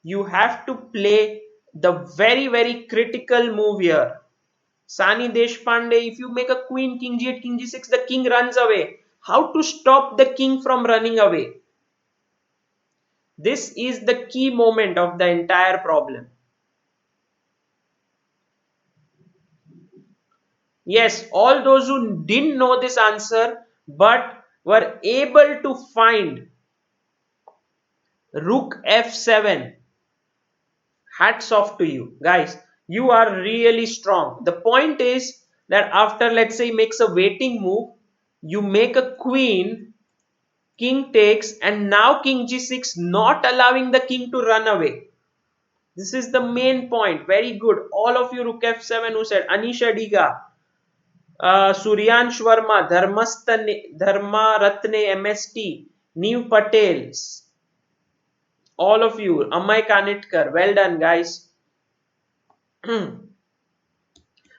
You have to play the very, very critical move here. Sani Deshpande, if you make a queen, king g8, king g6, the king runs away. How to stop the king from running away? This is the key moment of the entire problem. Yes, all those who didn't know this answer but were able to find rook f7, hats off to you guys. You are really strong. The point is that after, let's say, he makes a waiting move, you make a queen, king takes, and now king g6, not allowing the king to run away. This is the main point. Very good. All of you rook f7 who said, Anisha Diga, Suryansh Verma, Dharma Ratne MST, Neev Patels, all of you, Amay Kanitkar, well done guys.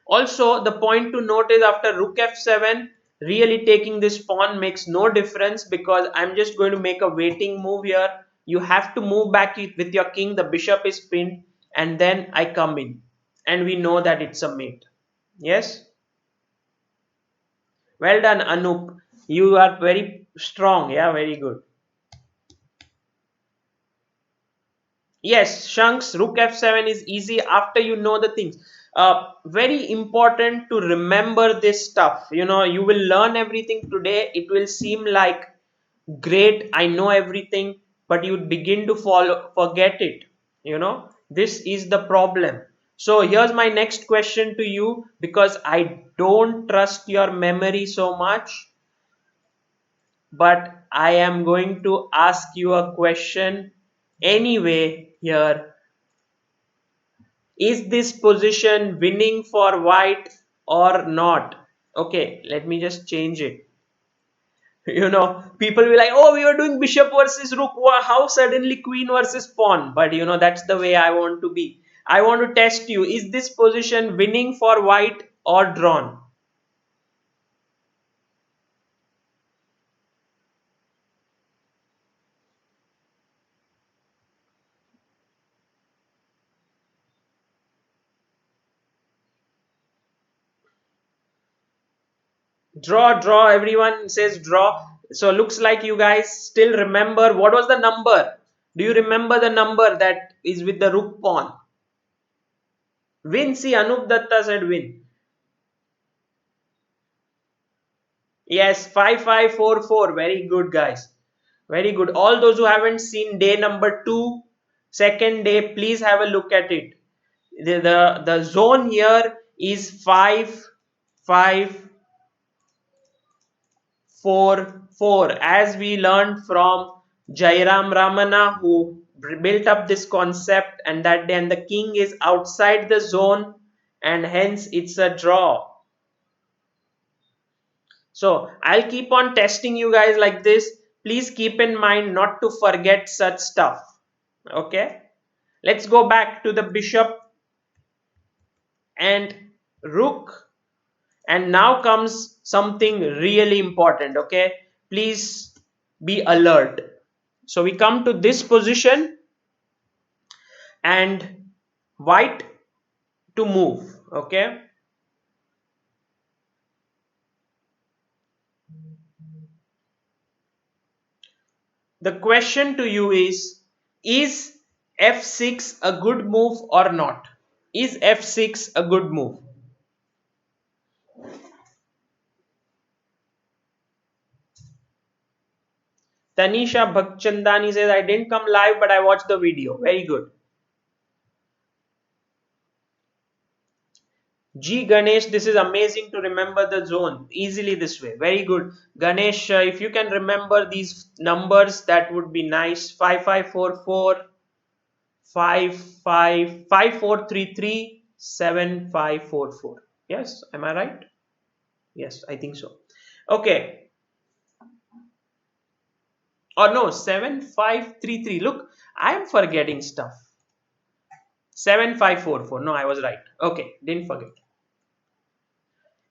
Also, the point to note is after rook f7, really taking this pawn makes no difference, because I'm just going to make a waiting move here. You have to move back with your king, the bishop is pinned, and then I come in. And we know that it's a mate. Yes? Well done, Anup. You are very strong. Yeah, very good. Yes, Shanks, rook f7 is easy after you know the things. Very important to remember this stuff. You will learn everything today. It will seem like great, I know everything, but you begin to forget it. This is the problem. So here's my next question to you, because I don't trust your memory so much, but I am going to ask you a question anyway here. Is this position winning for white or not? Okay, let me just change it. People will like, oh, we were doing bishop versus rook. How suddenly queen versus pawn? But that's the way I want to be. I want to test you. Is this position winning for white or drawn? Draw. Everyone says draw. So looks like you guys still remember. What was the number? Do you remember the number that is with the rook pawn? Win. See, Anup Datta said win. Yes, 5544. Very good, guys. Very good. All those who haven't seen day number 2, second day, please have a look at it. The zone here is 5544, as we learned from Jairam Ramana, who built up this concept, and that day, and the king is outside the zone, and hence it's a draw. So I'll keep on testing you guys like this. Please keep in mind not to forget such stuff. Okay, let's go back to the bishop and rook, and now comes something really important. Okay, please be alert. So we come to this position and white to move. Okay, the question to you is f6 a good move or not? Is f6 a good move? Tanisha Bhakchandani says, I didn't come live, but I watched the video. Very good. G Ganesh, this is amazing to remember the zone easily this way. Very good. Ganesh, if you can remember these numbers, that would be nice. 5544, 5433, 7544. Yes, am I right? Yes, I think so. Okay. Or no, 7533. Look, I am forgetting stuff. 7544. No, I was right. Okay, didn't forget.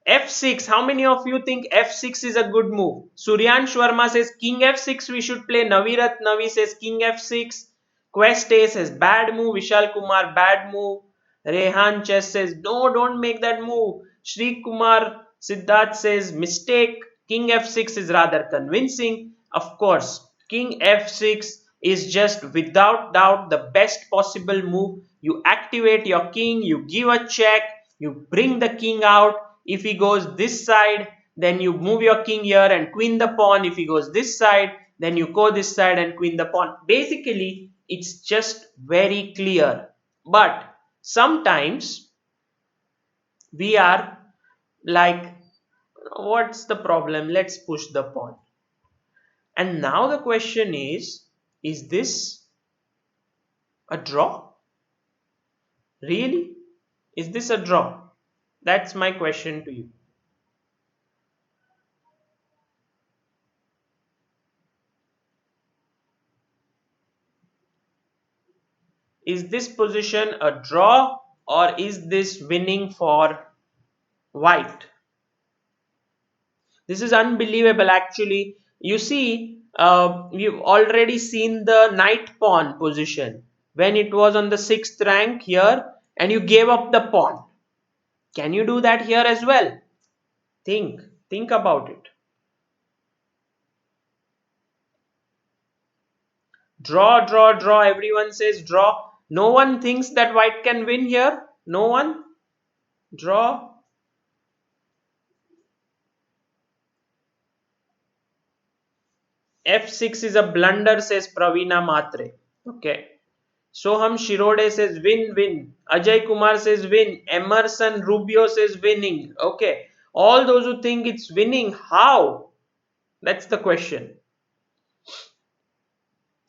F6. How many of you think F6 is a good move? Suryan Sharma says King F6 we should play. Navirat Navi says King F6. Quest A says bad move. Vishal Kumar bad move. Rehan Chess says no, don't make that move. Shri Kumar Siddharth says mistake. King F6 is rather convincing. Of course, King F6 is just without doubt the best possible move. You activate your king, you give a check, you bring the king out. If he goes this side, then you move your king here and queen the pawn. If he goes this side, then you go this side and queen the pawn. Basically, it's just very clear. But sometimes we are like, what's the problem? Let's push the pawn. And now the question is this a draw? Really? Is this a draw? That's my question to you. Is this position a draw or is this winning for white? This is unbelievable actually. You see, we've already seen the knight pawn position when it was on the 6th rank here and you gave up the pawn. Can you do that here as well? Think about it. Draw, draw, draw. Everyone says draw. No one thinks that white can win here. No one. Draw. F6 is a blunder, says Pravina Matre. Okay. Soham Shirode says win, win. Ajay Kumar says win. Emerson Rubio says winning. Okay. All those who think it's winning, how? That's the question.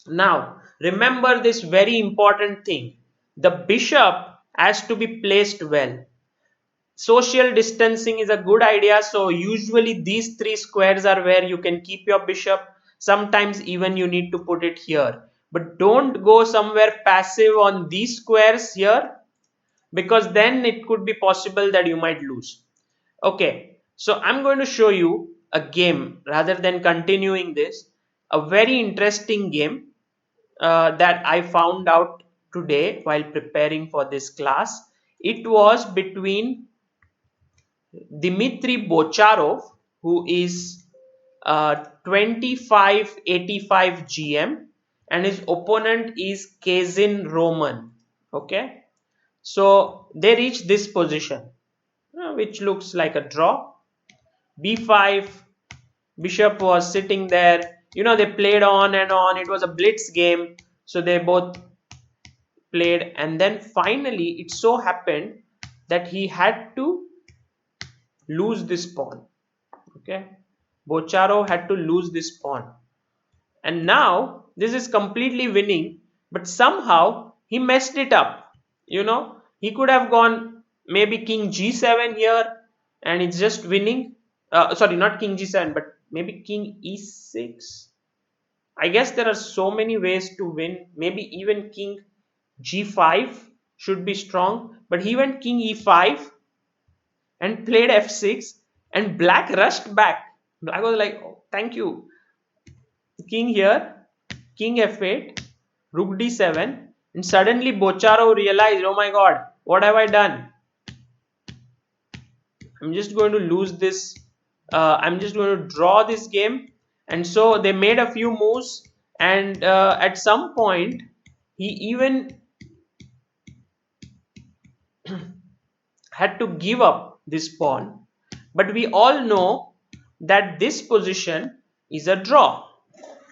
Now, remember this very important thing. The bishop has to be placed well. Social distancing is a good idea, so usually these three squares are where you can keep your bishop. Sometimes even you need to put it here, but don't go somewhere passive on these squares here, because then it could be possible that you might lose. Okay, so I'm going to show you a game rather than continuing this, a very interesting game that I found out today while preparing for this class. It was between Dmitry Bocharov, who is 2585 GM, and his opponent is Kazin Roman. Okay, so they reached this position, which looks like a draw. B5, bishop was sitting there. You know, they played on and on. It was a blitz game, so they both played, and then finally, it so happened that he had to lose this pawn. Okay, Bocharov had to lose this pawn, and now this is completely winning, but somehow he messed it up. You know, he could have gone maybe king g7 here, and it's just winning. Sorry, not king g7, but maybe king e6. I guess there are so many ways to win. Maybe even king g5 should be strong, but he went king e5 and played f6, and black rushed back. Black was like, oh, thank you. King here, king f8, rook d7, and suddenly Bocharo realized, oh my god, what have I done? I'm just going to lose this. I'm just going to draw this game. And so they made a few moves, and at some point, he even had to give up this pawn. But we all know that this position is a draw.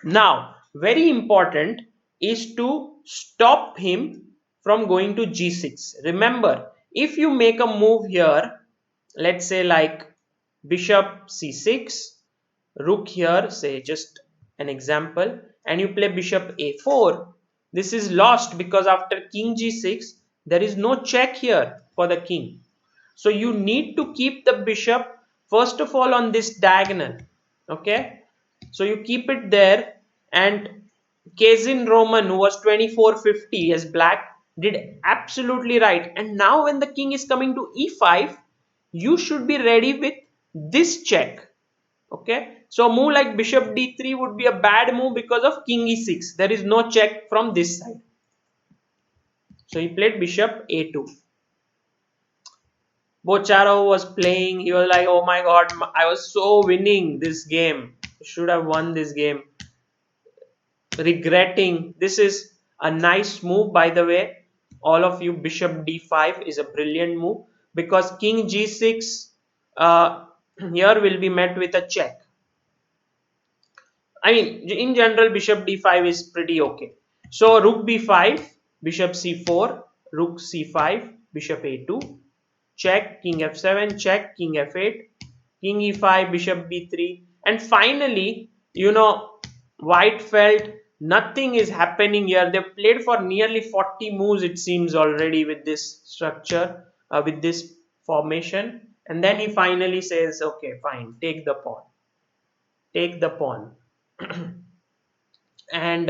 Now, very important is to stop him from going to g6. Remember, if you make a move here, let's say like bishop c6, rook here, say just an example, and you play bishop a4, this is lost because after king g6, there is no check here for the king. So you need to keep the bishop first of all on this diagonal. Okay, so you keep it there, and Kazin Roman, who was 2450 as black, did absolutely right. And now when the king is coming to e5, you should be ready with this check. Okay, so a move like bishop d3 would be a bad move because of king e6. There is no check from this side. So he played bishop a2. Bocharo was playing. He was like, oh my god, I was so winning this game. Should have won this game. Regretting. This is a nice move, by the way. All of you, bishop d5 is a brilliant move because king g6 here will be met with a check. I mean, in general, bishop d5 is pretty okay. So rook b5, bishop c4, rook c5, bishop a2, check, king f7, check, king f8, king e5, bishop b3, and finally, white felt nothing is happening here. They played for nearly 40 moves, it seems, already with this structure, with this formation, and then he finally says, okay, fine, take the pawn, take the pawn. And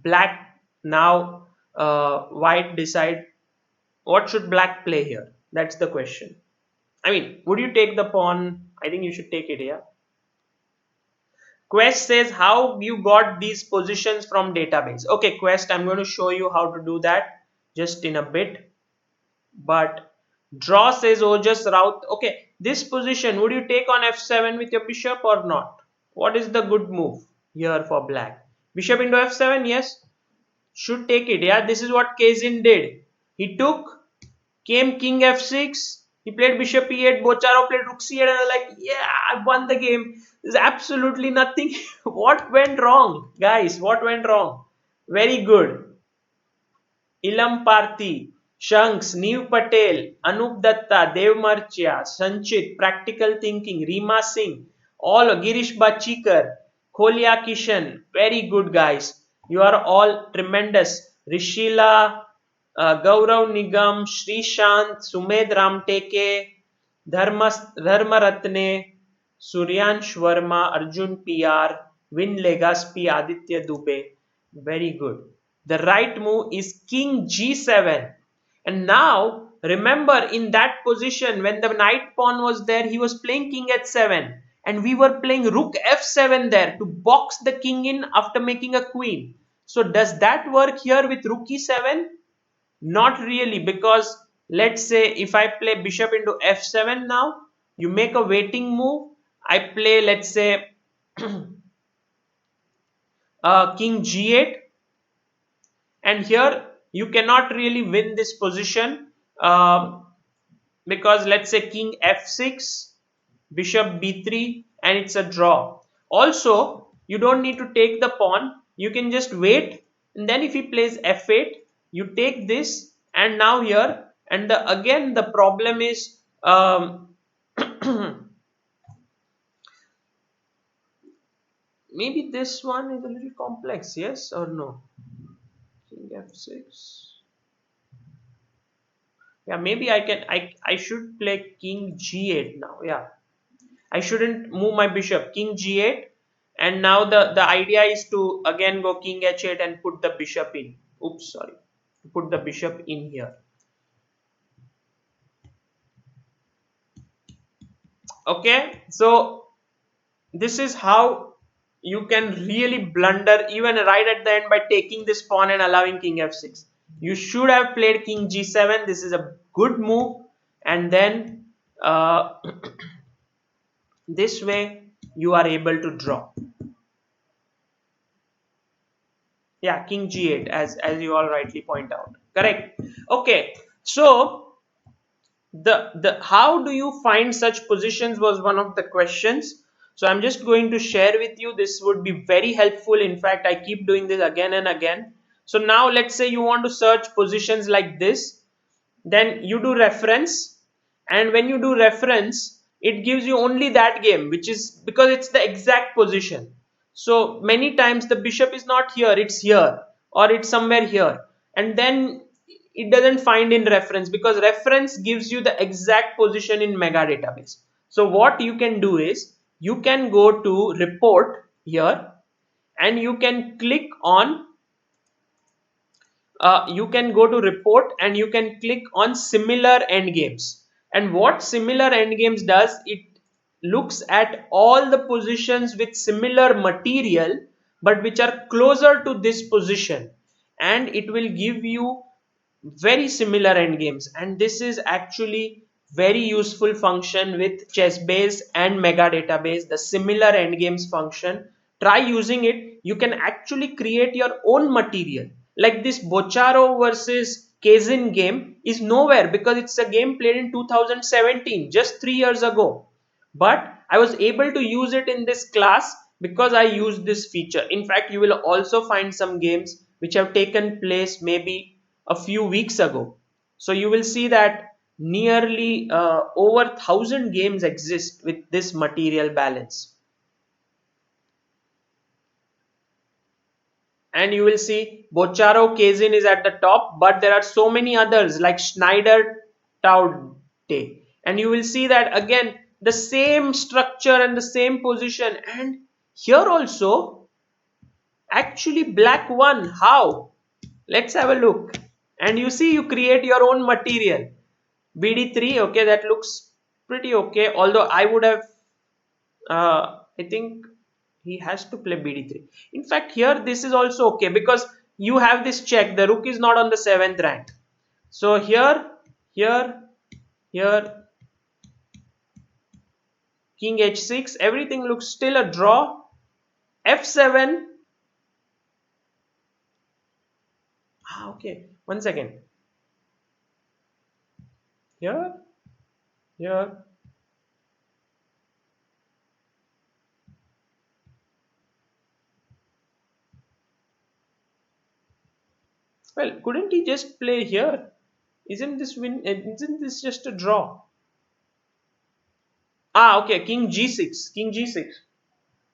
black now, white decide what should black play here. That's the question. I mean, would you take the pawn? I think you should take it here. Quest says how you got these positions from database. Okay, Quest, I'm going to show you how to do that just in a bit. But draw says Ojas Raut. Okay, this position, would you take on f7 with your bishop or not? What is the good move here for black? Bishop into f7, yes. Should take it. Yeah, this is what Kazin did. He took, came king f6. He played bishop e8. Bocharo played rook c8, and I was like, yeah, I won the game. There's absolutely nothing. What went wrong, guys? What went wrong? Very good. Ilam Parthi, Shanks, Neev Patel, Anup Datta, Dev Marchya, Sanchit, Practical Thinking, Reema Singh, all Girish Bachikar, Kholya Kishan, very good guys. You are all tremendous. Rishila, Gaurav Nigam, Srishant, Sumed Ramteke, Dharmaratne, Suryansh Verma, Arjun PR, Win Legaspi, Aditya Dubey. Very good. The right move is king g7. And now, remember in that position, when the knight pawn was there, he was playing king h7. And we were playing rook f7 there to box the king in after making a queen. So does that work here with rook e7? Not really, because let's say if I play bishop into f7 now, you make a waiting move. I play, let's say, king g8, and here you cannot really win this position, because let's say king f6, bishop b3, and it's a draw. Also, you don't need to take the pawn, you can just wait, and then if he plays f8, you take this, and now here, and again the problem is, maybe this one is a little complex, yes or no? King f6. Yeah, maybe I should play king g8 now. Yeah, I shouldn't move my bishop. King g8, and now the idea is to again go king h8 and put the bishop in. Oops, sorry. Put the bishop in here. Okay, so this is how you can really blunder even right at the end by taking this pawn and allowing king f6. You should have played king g7. This is a good move, and then this way you are able to draw. Yeah, king g8, as you all rightly point out. Correct. Okay, so the how do you find such positions was one of the questions. So I'm just going to share with you. This would be very helpful. In fact, I keep doing this again and again. So now let's say you want to search positions like this, then you do reference, and when you do reference it gives you only that game, which is because it's the exact position. So many times the bishop is not here, it's here, or it's somewhere here, and then it doesn't find in reference because reference gives you the exact position in mega database. So what you can do is you can go to report here, and you can click on you can go to report and you can click on similar endgames. And what similar endgames does, it looks at all the positions with similar material but which are closer to this position, and it will give you very similar endgames. And this is actually very useful function with chessbase and mega database, the similar endgames function. Try using it. You can actually create your own material. Like this Bocharo versus Kazin game is nowhere because it's a game played in 2017, just 3 years ago. But I was able to use it in this class because I used this feature. In fact, you will also find some games which have taken place maybe a few weeks ago. So you will see that nearly over 1,000 games exist with this material balance. And you will see Bocharo Kazin is at the top, but there are so many others like Schneider Taude. And you will see that again the same structure and the same position. And here also, actually, black won. How? Let's have a look. And you see, you create your own material. BD3, okay, that looks pretty okay. Although I would have I think he has to play BD3. In fact, here this is also okay because you have this check. The rook is not on the 7th rank. So here, here, king h6, everything looks still a draw. f7. Okay, one second. Here, here. Well, couldn't he just play here? Isn't this win? Isn't this just a draw? Okay, king g6, king g6.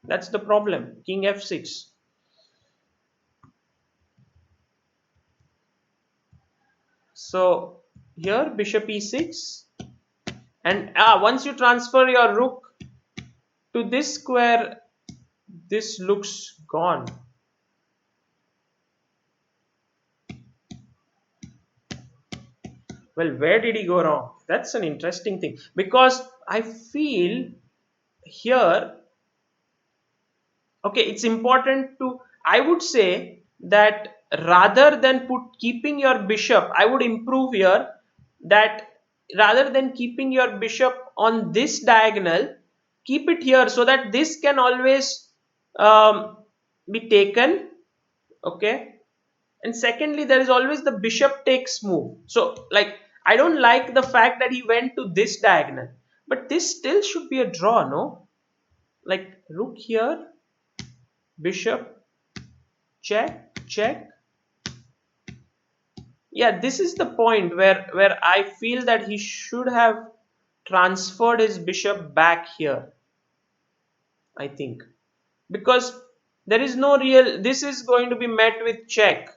That's the problem. King f6. So here bishop e6, and once you transfer your rook to this square, this looks gone. Well, where did he go wrong? That's an interesting thing because I feel here, okay, it's important to, I would say that rather than keeping your bishop, I would improve here that rather than keeping your bishop on this diagonal, keep it here so that this can always um, be taken. Okay, and secondly, there is always the bishop takes move. So like, I don't like the fact that he went to this diagonal, but this still should be a draw, no? Like rook here, bishop, check, check. Yeah, this is the point where I feel that he should have transferred his bishop back here, I think, because there is no real, this is going to be met with check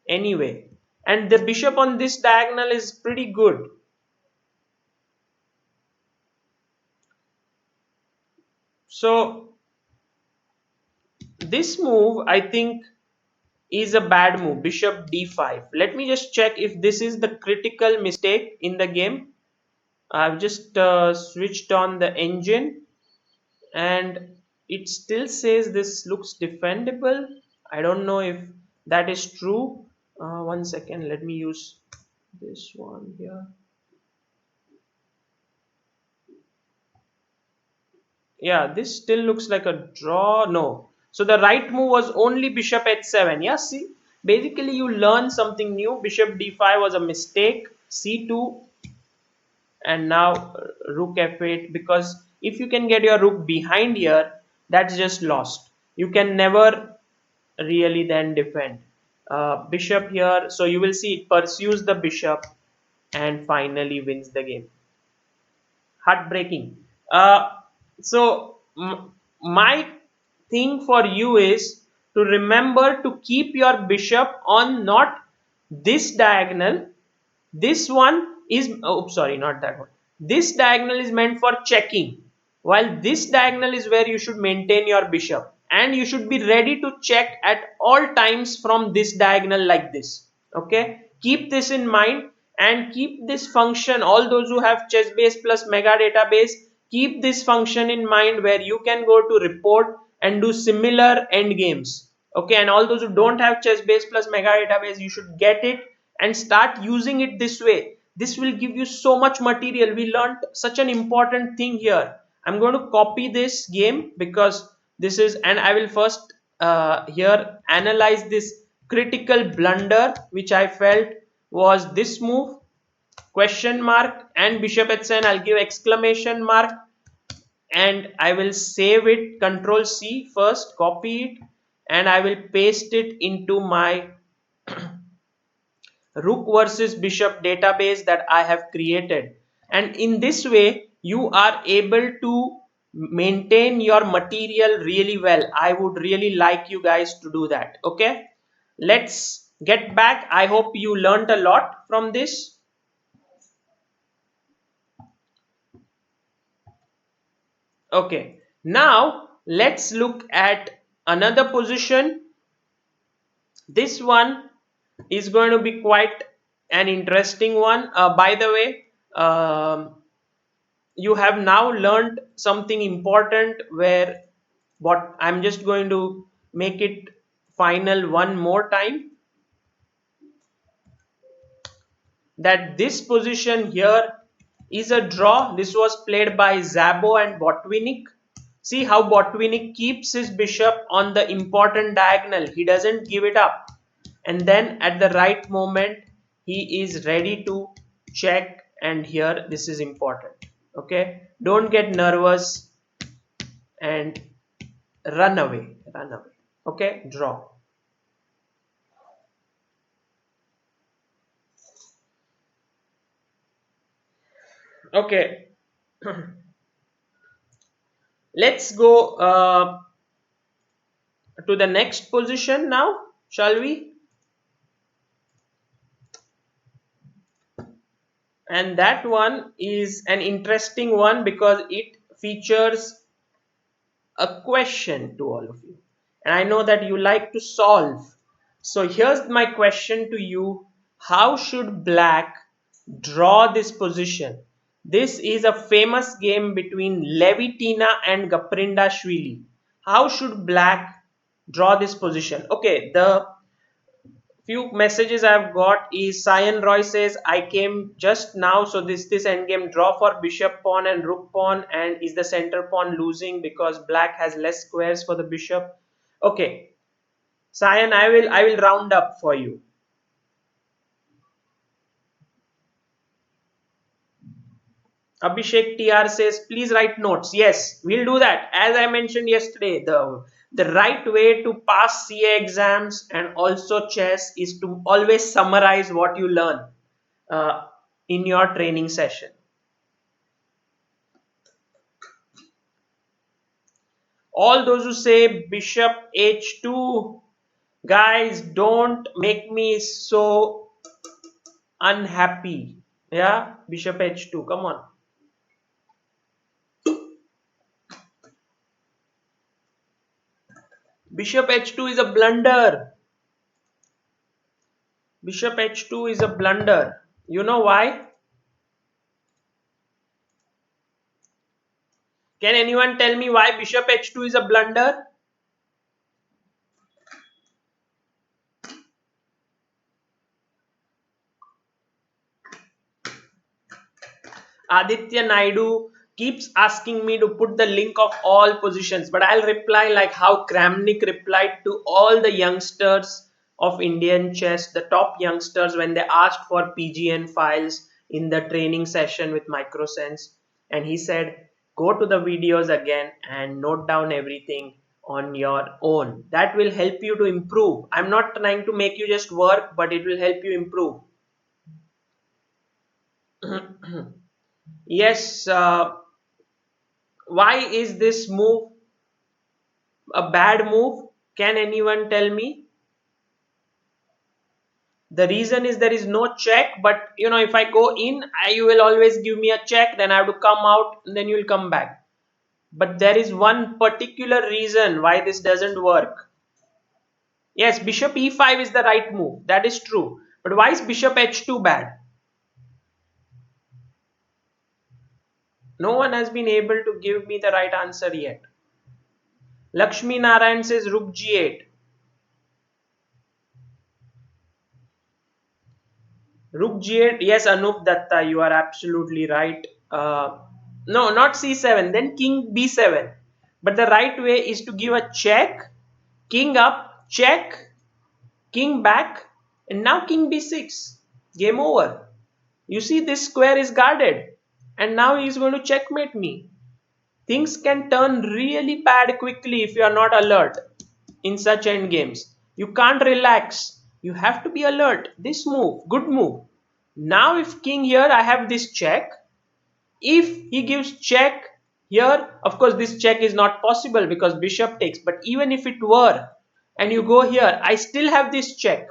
anyway, and the bishop on this diagonal is pretty good. So this move, I think, is a bad move. Bishop d5. Let me just check if this is the critical mistake in the game. I've just switched on the engine, and it still says this looks defendable. I don't know if that is true. One second, let me use this one here. Yeah, this still looks like a draw. No. So the right move was only bishop h7. Yeah, see? Basically, you learn something new. Bishop d5 was a mistake. c2, and now rook f8, because if you can get your rook behind here, that's just lost. You can never really then defend. Bishop here, so you will see it pursues the bishop and finally wins the game. Heartbreaking. So my thing for you is to remember to keep your bishop on not this diagonal. This one is, oh sorry, not that one. This diagonal is meant for checking, while this diagonal is where you should maintain your bishop, and you should be ready to check at all times from this diagonal like this. Okay, keep this in mind, and keep this function. All those who have chessbase plus mega database, keep this function in mind where you can go to report and do similar end games. Okay, and all those who don't have chessbase plus mega database, you should get it and start using it this way. This will give you so much material. We learned such an important thing here. I'm going to copy this game because this is, and I will first here analyze this critical blunder which I felt was this move, question mark, and bishop h7. I'll give exclamation mark, and I will save it, control C first, copy it, and I will paste it into my rook versus bishop database that I have created. And in this way you are able to maintain your material really well. I would really like you guys to do that. Okay, let's get back. I hope you learned a lot from this. Okay, now let's look at another position. This one is going to be quite an interesting one. By the way, you have now learned something important where what I'm just going to make it final one more time, that this position here is a draw. This was played by Szabo and Botvinnik. See how Botvinnik keeps his bishop on the important diagonal. He doesn't give it up. And then at the right moment, he is ready to check. And here, this is important. Okay. Don't get nervous and run away. Run away. Okay. Draw. Okay. Let's go to the next position now, shall we? And that one is an interesting one because it features a question to all of you. And I know that you like to solve. So here's my question to you. How should black draw this position? This is a famous game between Levitina and Gaprindashvili. How should black draw this position? Okay, the few messages I've got is Cyan Roy says I came just now, so this endgame draw for bishop pawn and rook pawn, and is the center pawn losing because black has less squares for the bishop? Okay, Cyan, I will round up for you. Abhishek TR says please write notes. Yes, we'll do that. As I mentioned yesterday, the right way to pass CA exams and also chess is to always summarize what you learn uh, in your training session. All those who say bishop h2, guys, don't make me so unhappy. Yeah, bishop h2, come on. Bishop h2 is a blunder. Bishop h2 is a blunder. You know why? Can anyone tell me why bishop h2 is a blunder? Aditya Naidu keeps asking me to put the link of all positions, but I'll reply like how Kramnik replied to all the youngsters of Indian chess, the top youngsters, when they asked for PGN files in the training session with Microsense. And he said, go to the videos again and note down everything on your own. That will help you to improve. I'm not trying to make you just work, but it will help you improve. Yes, why is this move a bad move? Can anyone tell me? The reason is there is no check, but if I go in, you will always give me a check, then I have to come out, and then you will come back. But there is one particular reason why this doesn't work. Yes, bishop e5 is the right move. That is true. But why is bishop h2 bad? No one has been able to give me the right answer yet. Lakshmi Narayan says rook g8. Rook g8, yes, Anup Datta, you are absolutely right. No, not c7, then king b7. But the right way is to give a check, king up, check, king back, and now king b6. Game over. You see, this square is guarded, and now he is going to checkmate me. Things can turn really bad quickly if you are not alert in such endgames. You can't relax. You have to be alert. This move, good move. Now if king here, I have this check. If he gives check here, of course this check is not possible because bishop takes. But even if it were, and you go here, I still have this check.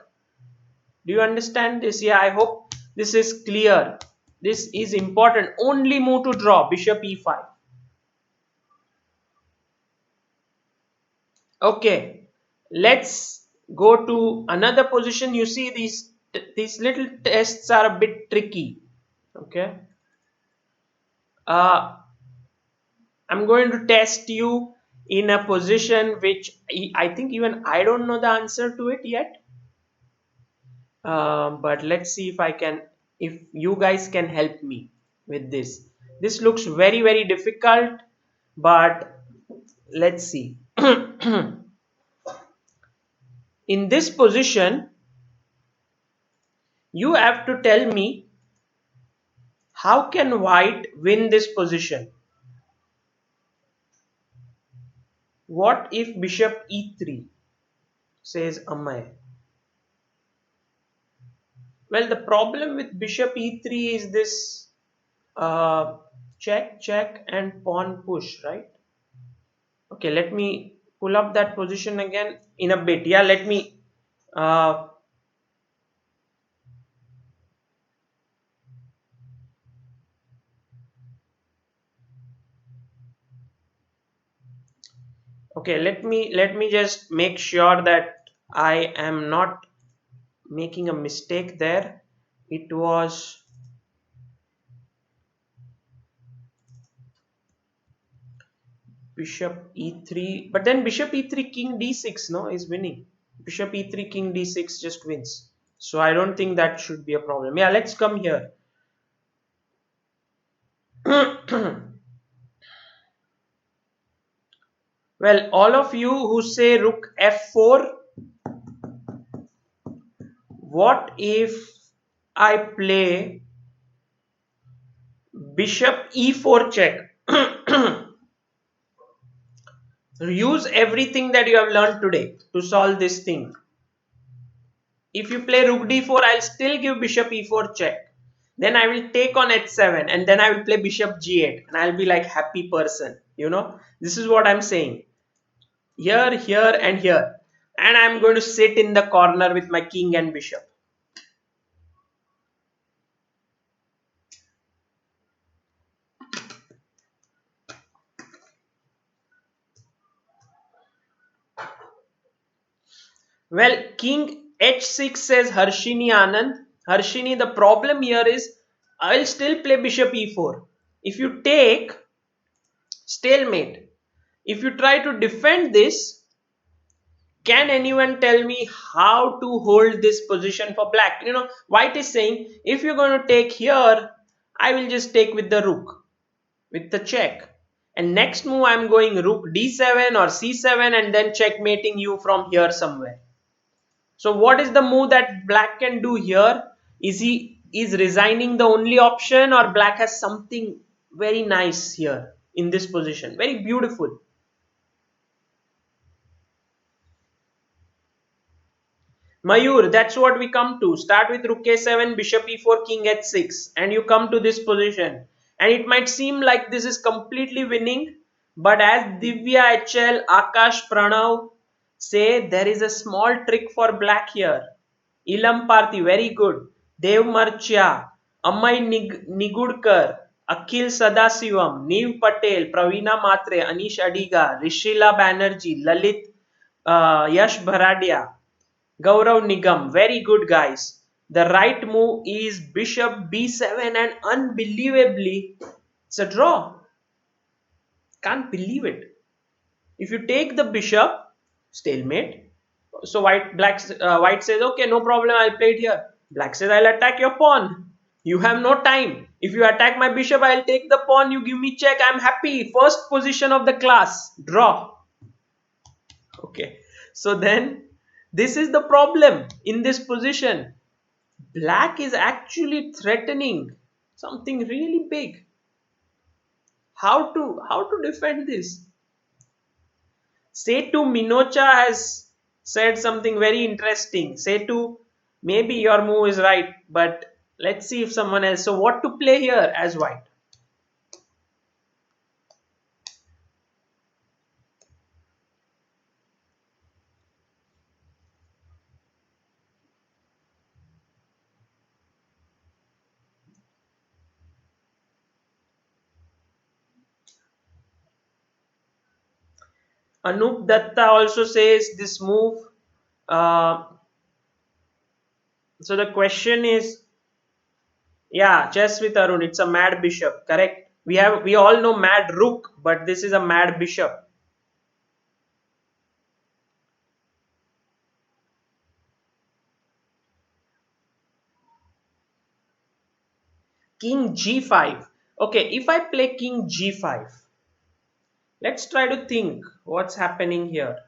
Do you understand this? Yeah, I hope this is clear. This is important. Only move to draw, bishop e5. Okay, let's go to another position. You see, these little tests are a bit tricky. Okay, uh, I'm going to test you in a position which I think even I don't know the answer to it yet. But let's see if you guys can help me with this. This looks very, very difficult, but let's see. In this position, you have to tell me how can white win this position. What if bishop e3, says Amay? Well, the problem with bishop e3 is this check, check, and pawn push, right? Okay, let me pull up that position again in a bit. Yeah, let me. Uh, okay, let me just make sure that I am not making a mistake there. It was bishop e3, but then bishop e3 king d6 no is winning. Bishop e3 king d6 just wins. So I don't think that should be a problem. Yeah, let's come here. Well, all of you who say rook f4, what if I play bishop e4 check? Use everything that you have learned today to solve this thing. If you play rook d4, I'll still give bishop e4 check. Then I will take on h7 and then I will play bishop g8 and I'll be like happy person. This is what I'm saying. Here, here, and here. And I'm going to sit in the corner with my king and bishop. Well, king h6 says Harshini Anand. Harshini, the problem here is I'll still play bishop e4. If you take, stalemate. If you try to defend this, can anyone tell me how to hold this position for black? White is saying if you're going to take here, I will just take with the rook, with the check. And next move I'm going rook d7 or c7 and then checkmating you from here somewhere. So what is the move that black can do here? Is resigning the only option, or black has something very nice here in this position? Very beautiful. Mayur, that's what we come to. Start with rook a7, bishop e4, king h6, and you come to this position. And it might seem like this is completely winning, but as Divya HL, Akash Pranav say, there is a small trick for black here. Ilam Parthi, very good. Dev Marchya, Amay Nigudkar, Akhil Sadasivam, Neev Patel, Pravina Matre, Anish Adiga, Rishila Banerjee, Lalit, Yash Bharadia, Gaurav Nigam, very good guys. The right move is bishop b7 and unbelievably it's a draw. Can't believe it. If you take the bishop, stalemate. So white says okay, no problem, I'll play it here. Black says I'll attack your pawn. You have no time. If you attack my bishop, I'll take the pawn. You give me check. I'm happy. First position of the class. Draw. Okay. So then this is the problem in this position. Black is actually threatening something really big. How to defend this? Setu Minocha has said something very interesting. Setu, maybe your move is right, but let's see if someone else. So what to play here as white? Anup Datta also says this move. Uh, so the question is, yeah, chess with Arun. It's a mad bishop, correct? We all know mad rook, but this is a mad bishop. King g5. Okay, if I play king g5, let's try to think what's happening here.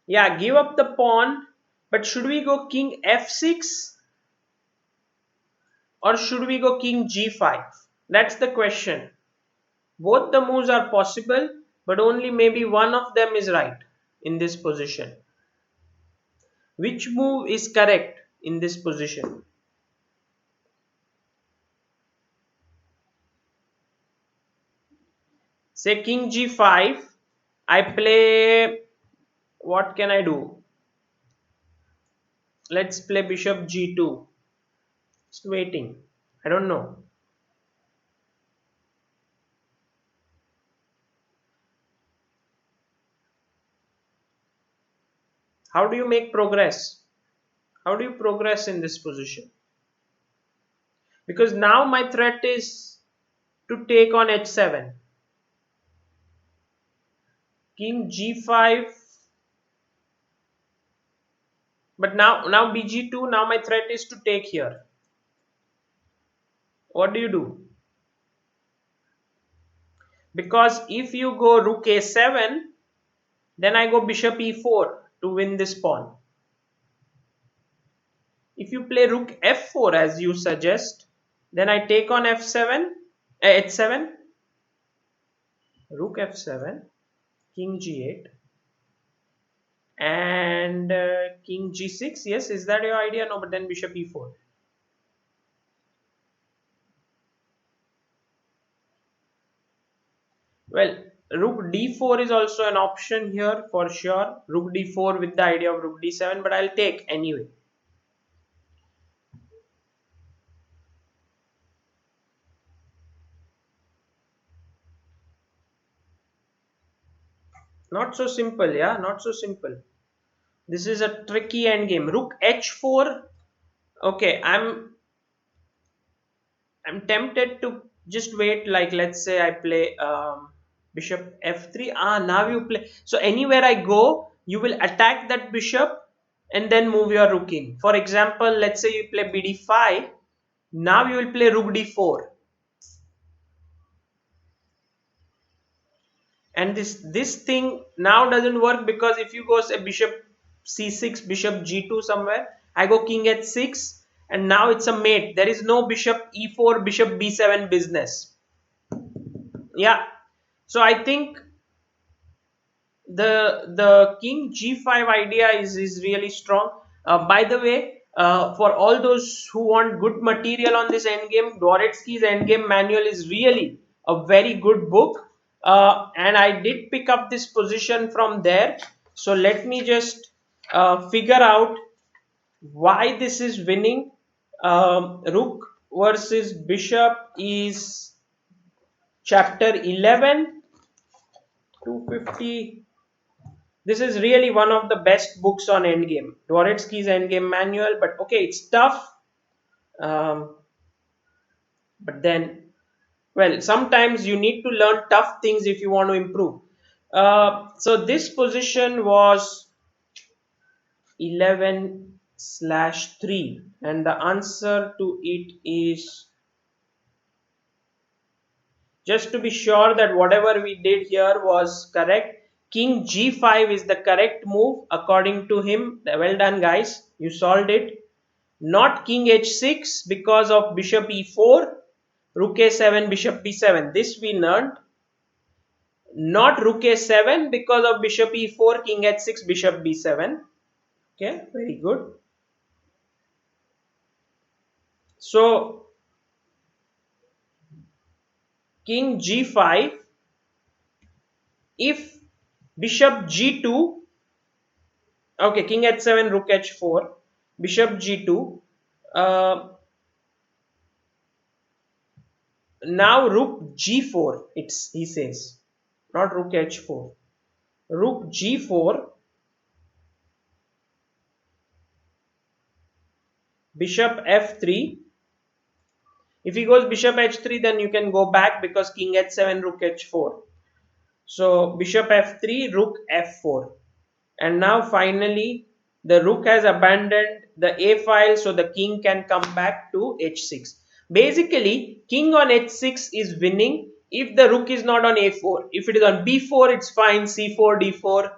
Yeah, give up the pawn, but should we go king f6 or should we go king g5? That's the question. Both the moves are possible, but only maybe one of them is right in this position. Which move is correct in this position? Say king g5, I play, what can I do? Let's play bishop g2. Just waiting. I don't know. How do you make progress? How do you progress in this position? Because now my threat is to take on h7. King g5. But now bg2. Now my threat is to take here. What do you do? Because if you go rook a7, then I go bishop e4 to win this pawn. If you play rook f4 as you suggest, then I take on f7, h7, rook f7, king g8, and king g6. Yes, is that your idea? No, but then bishop e4. Well, rook d4 is also an option here for sure. Rook d4 with the idea of rook d7, but I'll take anyway. Not so simple, yeah, not so simple. This is a tricky endgame. Rook h4. Okay, I'm tempted to just wait. Like, let's say I play bishop f3. Ah, now you play. So anywhere I go, you will attack that bishop and then move your rook in. For example, let's say you play bd5. Now you will play rook d4, and this thing now doesn't work because if you go say bishop c6, bishop g2 somewhere, I go king h6, and now it's a mate. There is no bishop e4, bishop b7 business. Yeah, so I think the king g5 idea is really strong. By the way, for all those who want good material on this endgame, Dvoretsky's Endgame Manual is really a very good book, and I did pick up this position from there. So let me just figure out why this is winning. Rook versus Bishop is chapter 11, 250. This is really one of the best books on endgame. Dvoretsky's Endgame Manual, but okay, it's tough. Um, but then, well, sometimes you need to learn tough things if you want to improve. So this position was 11/3, and the answer to it is, just to be sure that whatever we did here was correct, king g5 is the correct move according to him. Well done, guys. You solved it. Not king h6 because of bishop e4, rook a7, bishop b7. This we learned. Not rook a7 because of bishop e4, king h6, bishop b7. Okay, very good. So king g5, if bishop g2, okay, king h7, rook h4, bishop g2. Uh, Now rook g4. It's, he says, not rook h4. Rook g4, bishop f3. If he goes bishop h3, then you can go back because king h7, rook h4. So bishop f3, rook f4. And now finally, the rook has abandoned the a file, so the king can come back to h6. Basically, king on h6 is winning if the rook is not on a4. If it is on b4, it's fine. c4, d4,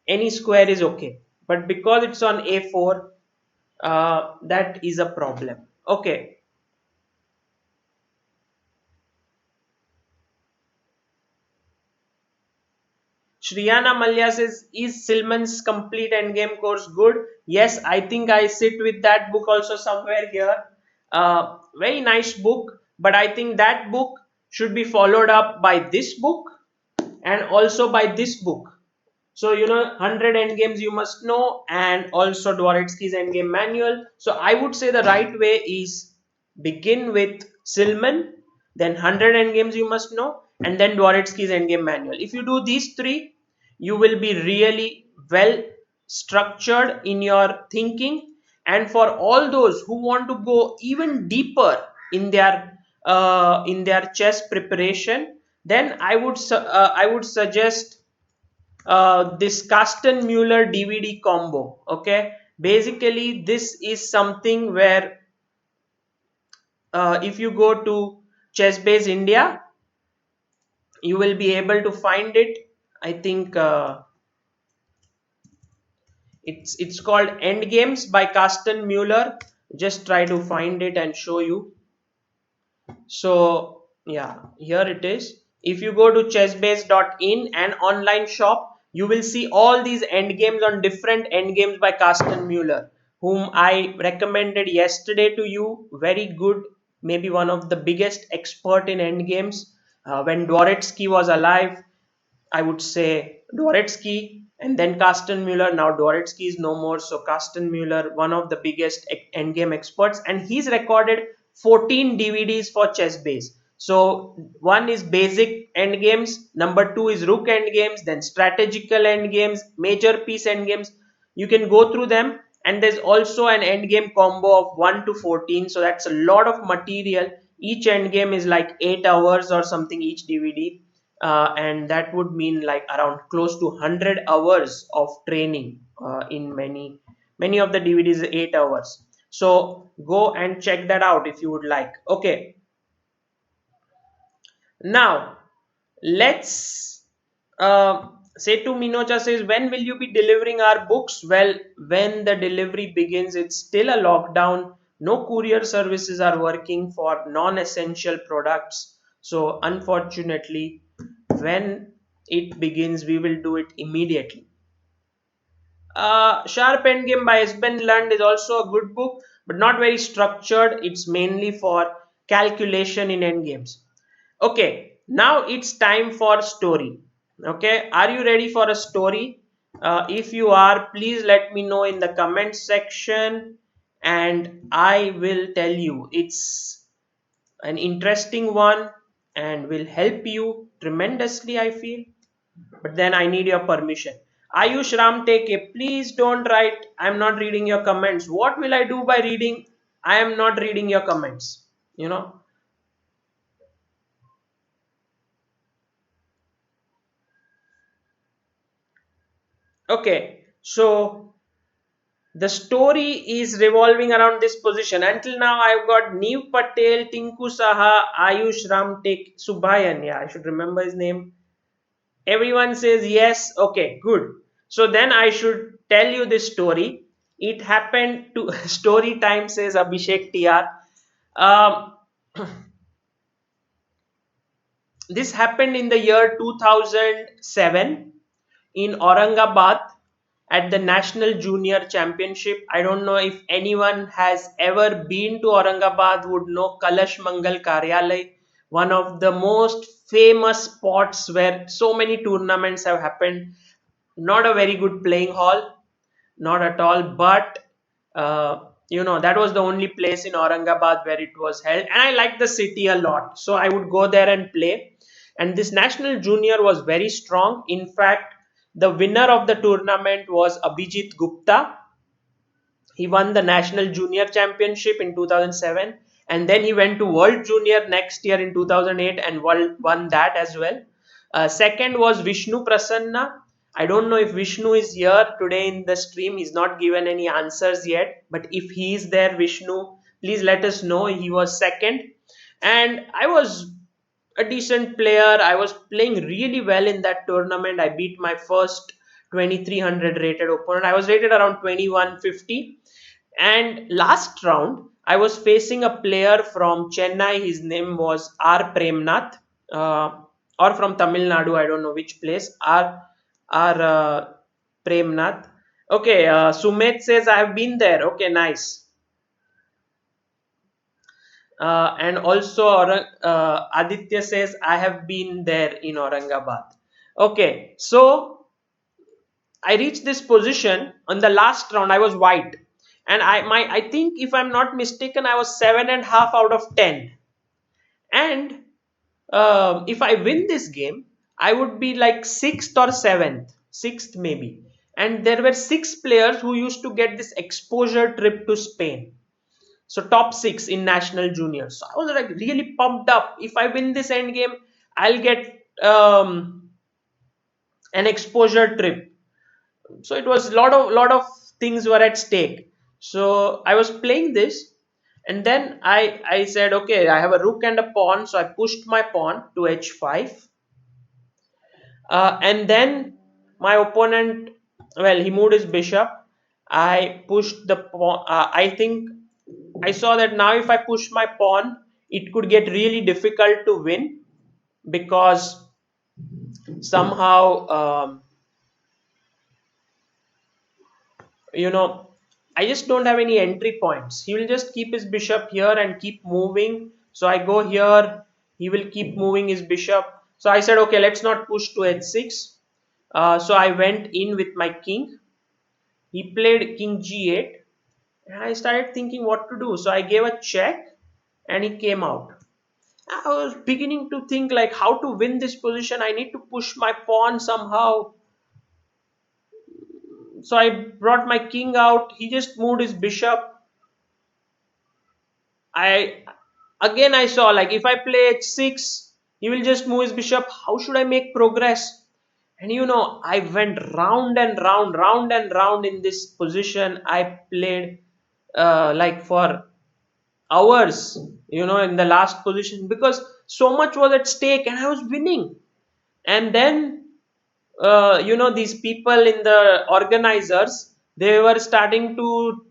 any square is okay. But because it's on a4, that is a problem. Okay. Shriyana Malya says, is Silman's complete endgame course good? Yes, I think I sit with that book also somewhere here. Very nice book, but I think that book should be followed up by this book and also by this book. So, 100 endgames you must know, and also Dvoretsky's Endgame Manual. So, I would say the right way is begin with Silman, then 100 endgames you must know, and then Dvoretsky's Endgame Manual. If you do these three, you will be really well structured in your thinking. And for all those who want to go even deeper in their chess preparation, then I would suggest this Kasten Mueller DVD combo. Okay, basically this is something where if you go to Chessbase India, you will be able to find it. I think it's called Endgames by Kasten Mueller. Just try to find it and show you. So yeah, here it is. If you go to chessbase.in and online shop, you will see all these endgames on different endgames by Carsten Mueller, whom I recommended yesterday to you. Very good, maybe one of the biggest expert in endgames. When Dvoretsky was alive, I would say Dvoretsky and then Carsten Mueller. Now Dvoretsky is no more, so Carsten Mueller, one of the biggest endgame experts, and he's recorded 14 DVDs for Chessbase. So one is basic endgames, number two is rook endgames, then strategical endgames, major piece endgames. You can go through them, and there's also an endgame combo of 1 to 14. So that's a lot of material. Each endgame is like 8 hours or something each DVD, and that would mean like around close to 100 hours of training in many of the DVDs, 8 hours. So go and check that out if you would like. Okay, now let's say to Minocha says, when will you be delivering our books? Well, when the delivery begins, it's still a lockdown. No courier services are working for non-essential products. So unfortunately, when it begins, we will do it immediately. Sharp Endgame by Esben Lund is also a good book, but not very structured. It's mainly for calculation in endgames. Okay, now it's time for story. Okay, are you ready for a story? If you are, please let me know in the comment section, and I will tell you. It's an interesting one and will help you tremendously, I feel. But then I need your permission. Ayush Ram Teke, please don't write, I'm not reading your comments. What will I do by reading? I am not reading your comments. You know. Okay, so the story is revolving around this position. Until now, I've got Neev Patel, Tinku Saha, Ayush Ramtek, Subhayan. Yeah, I should remember his name. Everyone says yes. Okay, good. So then I should tell you this story. It happened to story time, says Abhishek TR. Um, this happened in the year 2007 in Aurangabad at the National Junior Championship. I don't know if anyone has ever been to Aurangabad would know Kalash Mangal Karyalay, one of the most famous spots where so many tournaments have happened. Not a very good playing hall, not at all, but that was the only place in Aurangabad where it was held, and I liked the city a lot, so I would go there and play. And this national junior was very strong. In fact, the winner of the tournament was Abhijit Gupta. He won the national junior championship in 2007, and then he went to world junior next year in 2008 and won that as well. Second was Vishnu Prasanna. I don't know if Vishnu is here today in the stream. He's not given any answers yet, but if he is there, Vishnu, please let us know. He was second, and I was a decent player. I was playing really well in that tournament. I beat my first 2300 rated opponent. I was rated around 2150. And last round, I was facing a player from Chennai. His name was R. Premnath, uh, or from Tamil Nadu. I don't know which place. R. Premnath. Okay, Sumit says I have been there. Okay, nice. And also Aditya says I have been there in Aurangabad. Okay, so I reached this position on the last round. I was white, and I think if I'm not mistaken, I was 7.5 out of 10. And if I win this game, I would be like sixth or seventh, sixth maybe. And there were six players who used to get this exposure trip to Spain. So top six in national juniors. So I was like really pumped up. If I win this end game, I'll get an exposure trip. So it was lot of things were at stake. So I was playing this, and then I said, okay, I have a rook and a pawn. So I pushed my pawn to h5, and then my opponent, well, he moved his bishop. I pushed the pawn. I think I saw that now if I push my pawn, it could get really difficult to win because somehow, you know, I just don't have any entry points. He will just keep his bishop here and keep moving. So I go here, he will keep moving his bishop. So I said, okay, let's not push to h6. So I went in with my king. He played king g8, and I started thinking what to do. So I gave a check, and he came out. I was beginning to think like how to win this position. I need to push my pawn somehow. So I brought my king out. He just moved his bishop. I again I saw like if I play h6, he will just move his bishop. How should I make progress? And I went round and round, round and round in this position. I played like for hours, in the last position because so much was at stake and I was winning. And then these people in the organizers, they were starting to,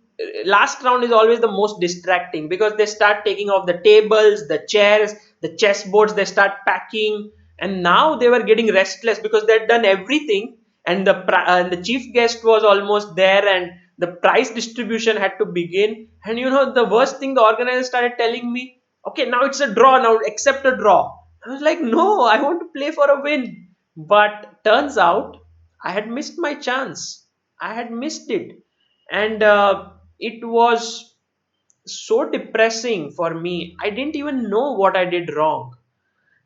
last round is always the most distracting because they start taking off the tables, the chairs, the chessboards, they start packing. And now they were getting restless because they'd done everything, and the chief guest was almost there, and the prize distribution had to begin. And the worst thing, the organizer started telling me, okay, now it's a draw, now accept a draw. I was like, no, I want to play for a win. But turns out I had missed my chance. I had missed it. And it was so depressing for me. I didn't even know what I did wrong.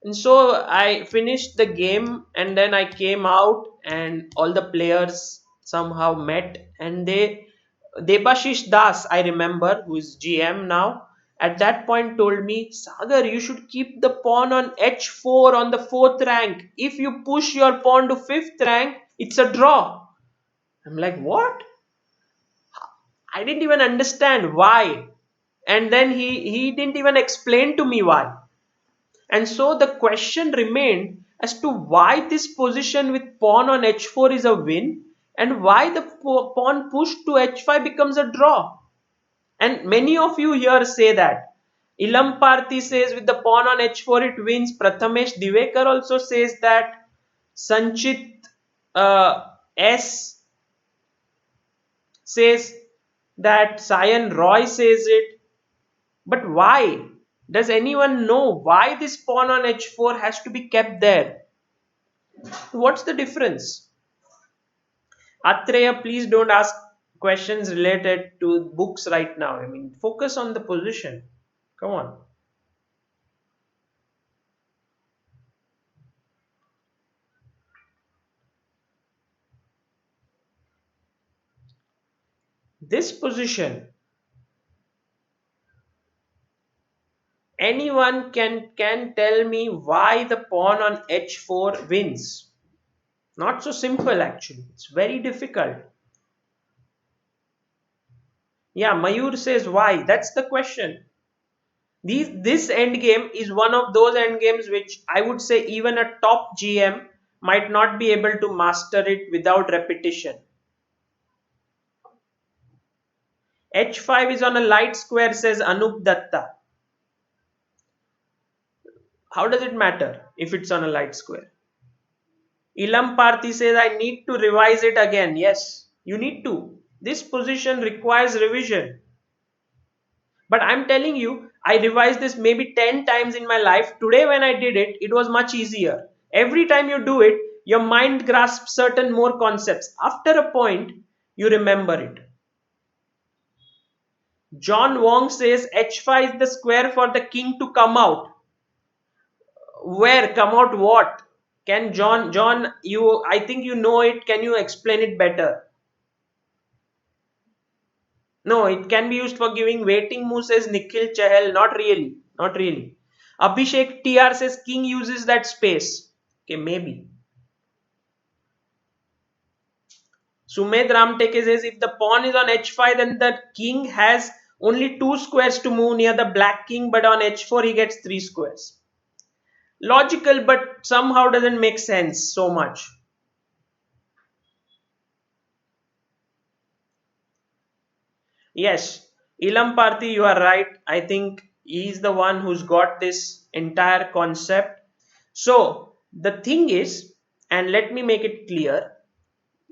And so I finished the game, and then I came out, and all the players somehow met, and Debashish Das, I remember, who is GM now, at that point told me, Sagar, you should keep the pawn on h4 on the fourth rank. If you push your pawn to fifth rank, it's a draw. I'm like, what? I didn't even understand why. And then he didn't even explain to me why. And so the question remained as to why this position with pawn on h4 is a win and why the pawn pushed to h5 becomes a draw. And many of you here say that. Ilam Parthi says with the pawn on h4 it wins. Prathamesh Divekar also says that. Sanchit S says that. Sayan Roy says it. But why? Does anyone know why this pawn on h4 has to be kept there? What's the difference? Atreya, please don't ask questions related to books right now. I mean, focus on the position. Come on. This position, anyone can tell me why the pawn on h4 wins? Not so simple actually. It's very difficult. Yeah, Mayur says why. That's the question. This endgame is one of those endgames which I would say even a top GM might not be able to master it without repetition. H5 is on a light square, says Anup Datta. How does it matter if it's on a light square? Ilam Parthi says I need to revise it again. Yes, you need to. This position requires revision. But I'm telling you, I revised this maybe 10 times in my life. Today, when I did it, it was much easier. Every time you do it, your mind grasps certain more concepts. After a point, you remember it. John Wong says h5 is the square for the king to come out. Where? Come out what? Can John, you, I think you know it. Can you explain it better? No, it can be used for giving waiting moves, says Nikhil Chahal. Not really. Not really. Abhishek TR says king uses that space. Okay, maybe. Sumed Ramteke says if the pawn is on h5, then the king has only two squares to move near the black king, but on h4 he gets three squares. Logical, but somehow doesn't make sense so much. Yes, Ilam Parthi, you are right. I think he is the one who's got this entire concept. So the thing is, and let me make it clear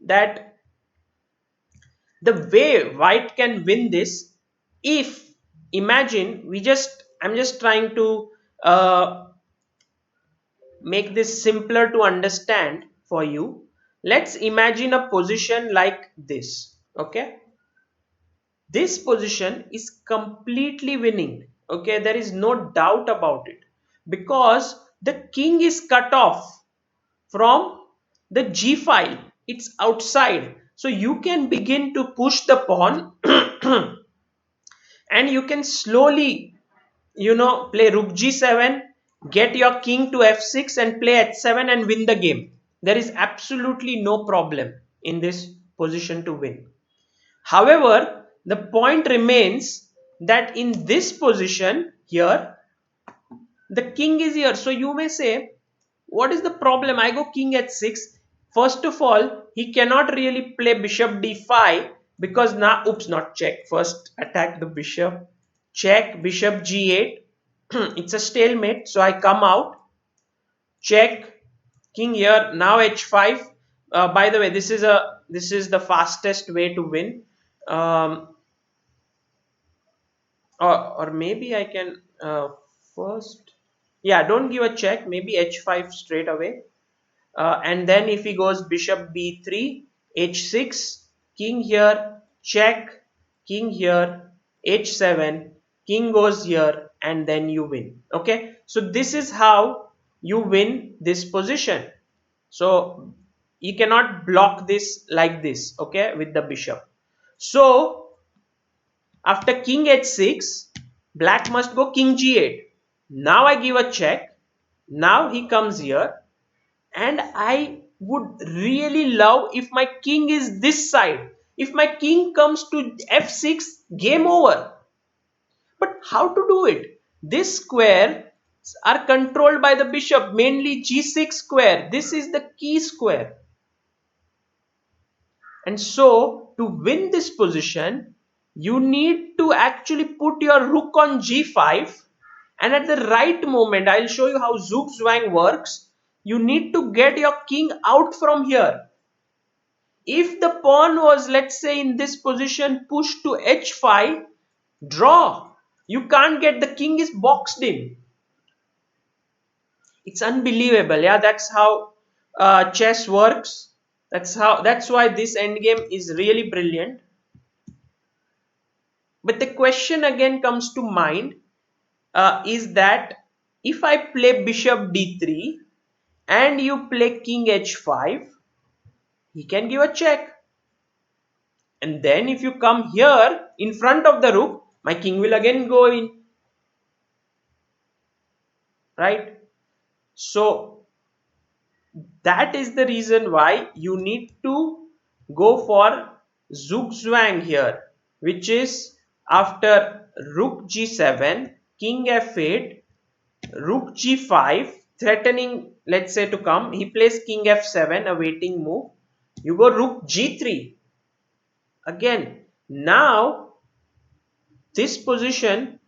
that the way white can win this, if imagine I'm just trying to make this simpler to understand for you. Let's imagine a position like this. Okay, this position is completely winning. Okay, there is no doubt about it. because the king is cut off from the G file. It's outside. So you can begin to push the pawn and you can slowly, play rook g7, get your king to f6 and play h7 and win the game. There is absolutely no problem in this position to win. However, the point remains that in this position here, the king is here. So you may say, what is the problem? I go king h6. First of all, he cannot really play bishop d5 because now, oops, not check. First attack the bishop. Check, bishop g8. It's a stalemate. So I come out. Check, king here. Now h5. By the way, this is the fastest way to win. Um, or maybe I can first. Yeah, don't give a check. Maybe h5 straight away. And then if he goes bishop b3, h6, king here, check, king here, h7, king goes here, and then you win. Okay, so this is how you win this position. So you cannot block this like this, okay, with the bishop. So after king h6, black must go king g8. Now I give a check. Now he comes here, and I would really love if my king is this side. If my king comes to f6, game over. But how to do it? This square are controlled by the bishop, mainly g6 square. This is the key square. And so to win this position, you need to actually put your rook on g5, and at the right moment, I'll show you how Zugzwang works. You need to get your king out from here. If the pawn was, let's say, in this position, pushed to h5, draw. You can't get, the king is boxed in. It's unbelievable. Yeah, that's how chess works. That's why this endgame is really brilliant. But the question again comes to mind, is that if I play bishop d3 and you play king h5, he can give a check. And then if you come here in front of the rook, my king will again go in. Right? So that is the reason why you need to go for Zugzwang here, which is after rook g7, king f8, rook g5, threatening, let's say, to come. He plays king f7, a waiting move. You go rook g3. Again, now this position,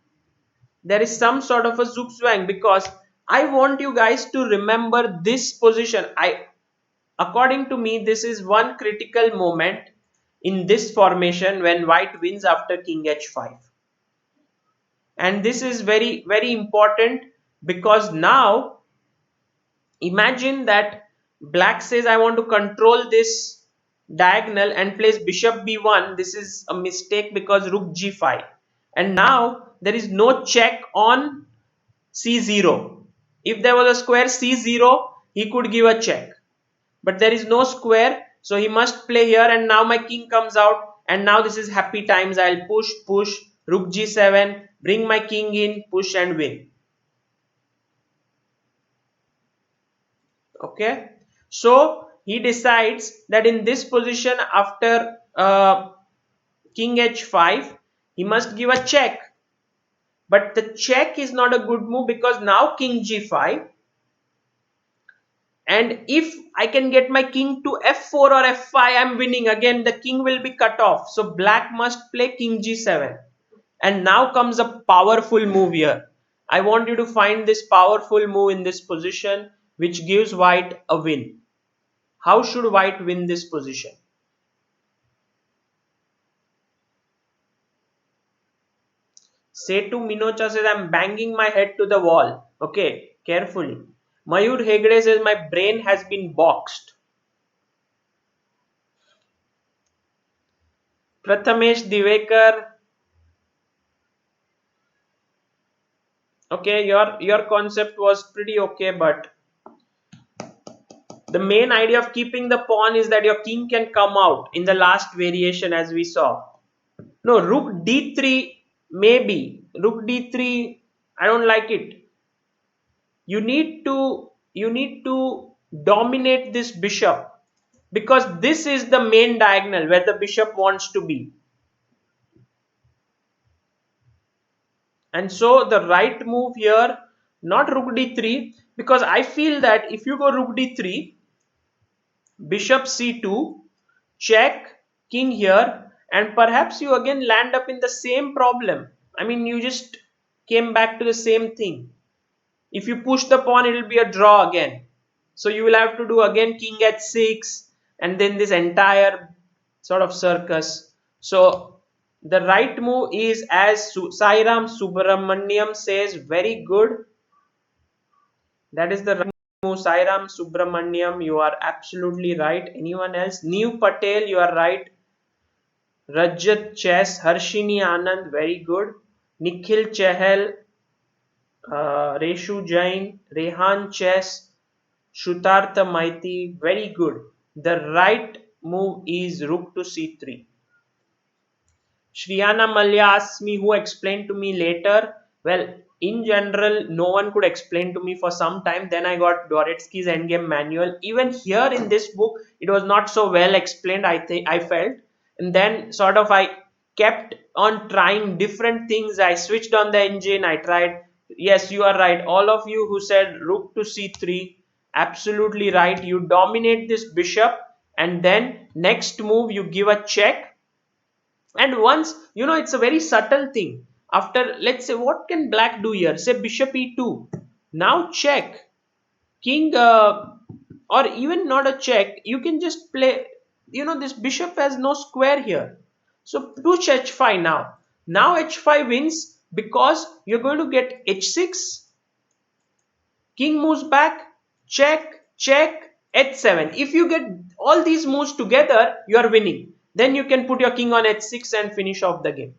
there is some sort of a zugzwang, because I want you guys to remember this position. According to me, this is one critical moment in this formation when white wins after king h5. And this is very, very important, because now imagine that black says, I want to control this diagonal and plays bishop b1. This is a mistake because rook g5. And now there is no check on c0. If there was a square c0, he could give a check. But there is no square, so he must play here, and now my king comes out, and now this is happy times. I'll push, rook g7, bring my king in, push and win. Okay, so he decides that in this position after king h5, he must give a check. But the check is not a good move, because now king g5, and if I can get my king to f4 or f5, I'm winning. Again, the king will be cut off. So black must play king g7. And now comes a powerful move here. I want you to find this powerful move in this position, which gives white a win. How should white win this position? Setu Minocha says, I'm banging my head to the wall. Okay, carefully. Mayur Hegde says, my brain has been boxed. Prathamesh Divekar. Okay, your concept was pretty okay, but the main idea of keeping the pawn is that your king can come out in the last variation as we saw. No, rook d3, maybe. Rook d3, I don't like it. You need to dominate this bishop, because this is the main diagonal where the bishop wants to be. And so the right move here, not rook d3, because I feel that if you go rook d3, bishop c2, check, king here, and perhaps you again land up in the same problem. I mean, you just came back to the same thing. If you push the pawn, it will be a draw again. So you will have to do again king h6, and then this entire sort of circus. So the right move is, as Sairam Subramaniam says, very good. That is the right move. Sairam Subramaniam, you are absolutely right. Anyone else? Neev Patel, you are right. Rajat Chess, Harshini Anand, very good. Nikhil Chahal, Reshu Jain, Rehan Chess, Shrutartha Maiti, very good. The right move is rook to c3. Shriyana Malya asks me who explained to me later. Well, in general, no one could explain to me for some time. Then I got Dvoretsky's Endgame manual. Even here in this book, it was not so well explained, I felt. And then sort of I kept on trying different things. I switched on the engine. I tried. Yes, you are right. All of you who said rook to c3, absolutely right. You dominate this bishop, and then next move you give a check. And once, it's a very subtle thing. After, let's say, what can black do here? Say bishop e2. Now check. King, or even not a check, you can just play, this bishop has no square here. So push h5 now. Now h5 wins because you're going to get h6. King moves back, check, check, h7. If you get all these moves together, you are winning. Then you can put your king on h6 and finish off the game.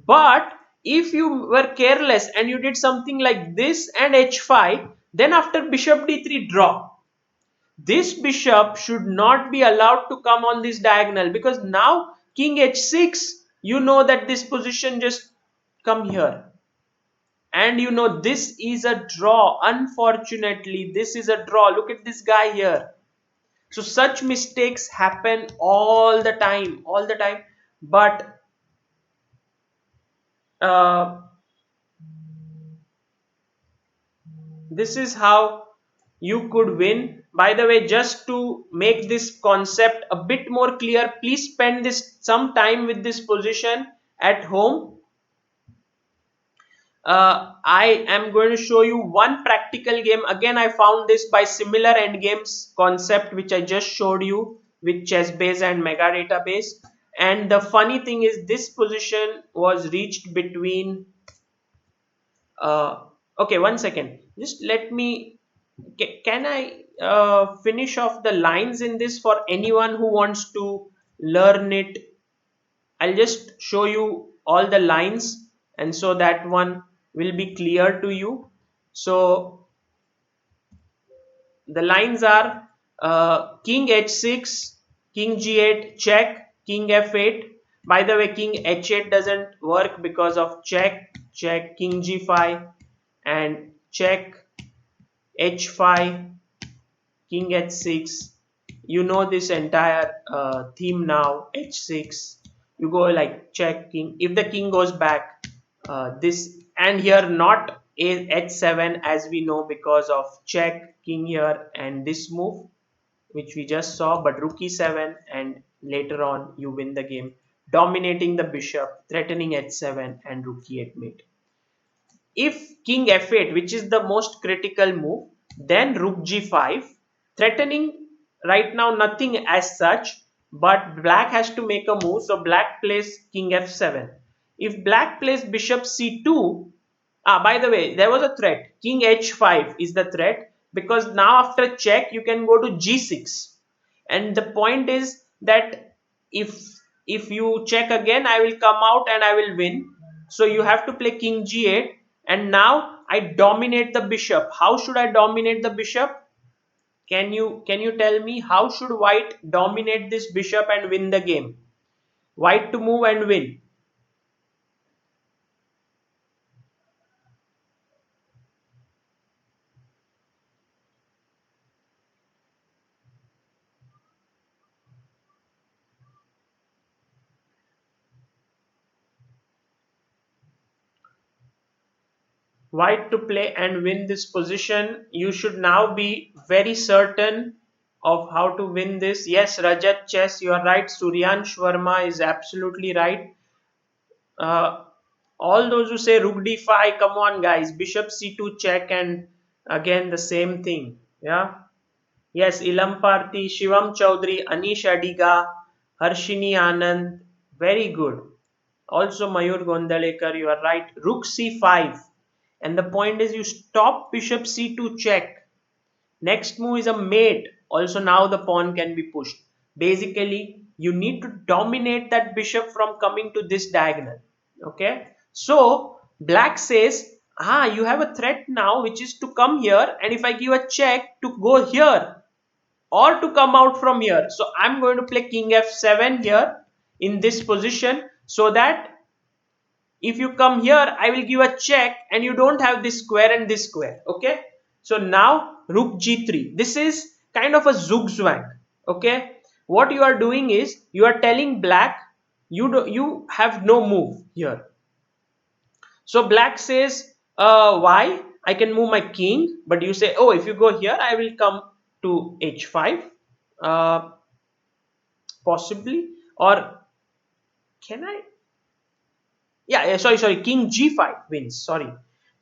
But if you were careless and you did something like this and h5, then after bishop d3, draw. This bishop should not be allowed to come on this diagonal, because now king h6, you know that this position just come here. And this is a draw. Unfortunately, this is a draw. Look at this guy here. So such mistakes happen all the time, but uh, this is how you could win. By the way, just to make this concept a bit more clear, please spend this some time with this position at home. I am going to show you one practical game. Again, I found this by similar endgames concept which I just showed you with chessbase and mega database. And the funny thing is, this position was reached between okay, one second, just let me, can I finish off the lines in this for anyone who wants to learn it? I'll just show you all the lines, and so that one will be clear to you. So the lines are king h6, king g8, check, king f8. By the way, king h8 doesn't work because of check, check, king g5, and check, h5, king h6. You know this entire theme now. H6, you go like check, king. If the king goes back, this, and here not h7, as we know, because of check, king here, and this move which we just saw, but rook e7, and later on you win the game, dominating the bishop, threatening h7 and rook e8 mate. If king f8, which is the most critical move, then rook g5, threatening right now nothing as such, but black has to make a move. So black plays king f7. If black plays bishop c2, by the way, there was a threat. King h5 is the threat, because now after check you can go to g6. And the point is that if you check again, I will come out and I will win. So you have to play king g8, and now I dominate the bishop. How should I dominate the bishop? Can you tell me how should white dominate this bishop and win the game? White to move and win. White to play and win this position. You should now be very certain of how to win this. Yes, Rajat Chess, you are right. Suryansh Verma is absolutely right. Uh, all those who say rook d5, come on guys, bishop c2 check, and again the same thing. Yeah. Yes, Ilam Parthi, Shivam Chaudhary, Anish Adiga, Harshini Anand, very good. Also Mayur Gondalekar, you are right. Rook c5. And the point is you stop bishop c2 check. Next move is a mate. Also now the pawn can be pushed. Basically, you need to dominate that bishop from coming to this diagonal. Okay. So black says, you have a threat now which is to come here, and if I give a check to go here or to come out from here. So I'm going to play king f7 here in this position, so that if you come here I will give a check and you don't have this square and this square. Okay, so now rook g3, this is kind of a zugzwang. Okay, what you are doing is you are telling black you have no move here. So black says, why I can move my king, but you say, oh, if you go here I will come to h5, uh, possibly, or can I, sorry, king g5 wins, sorry.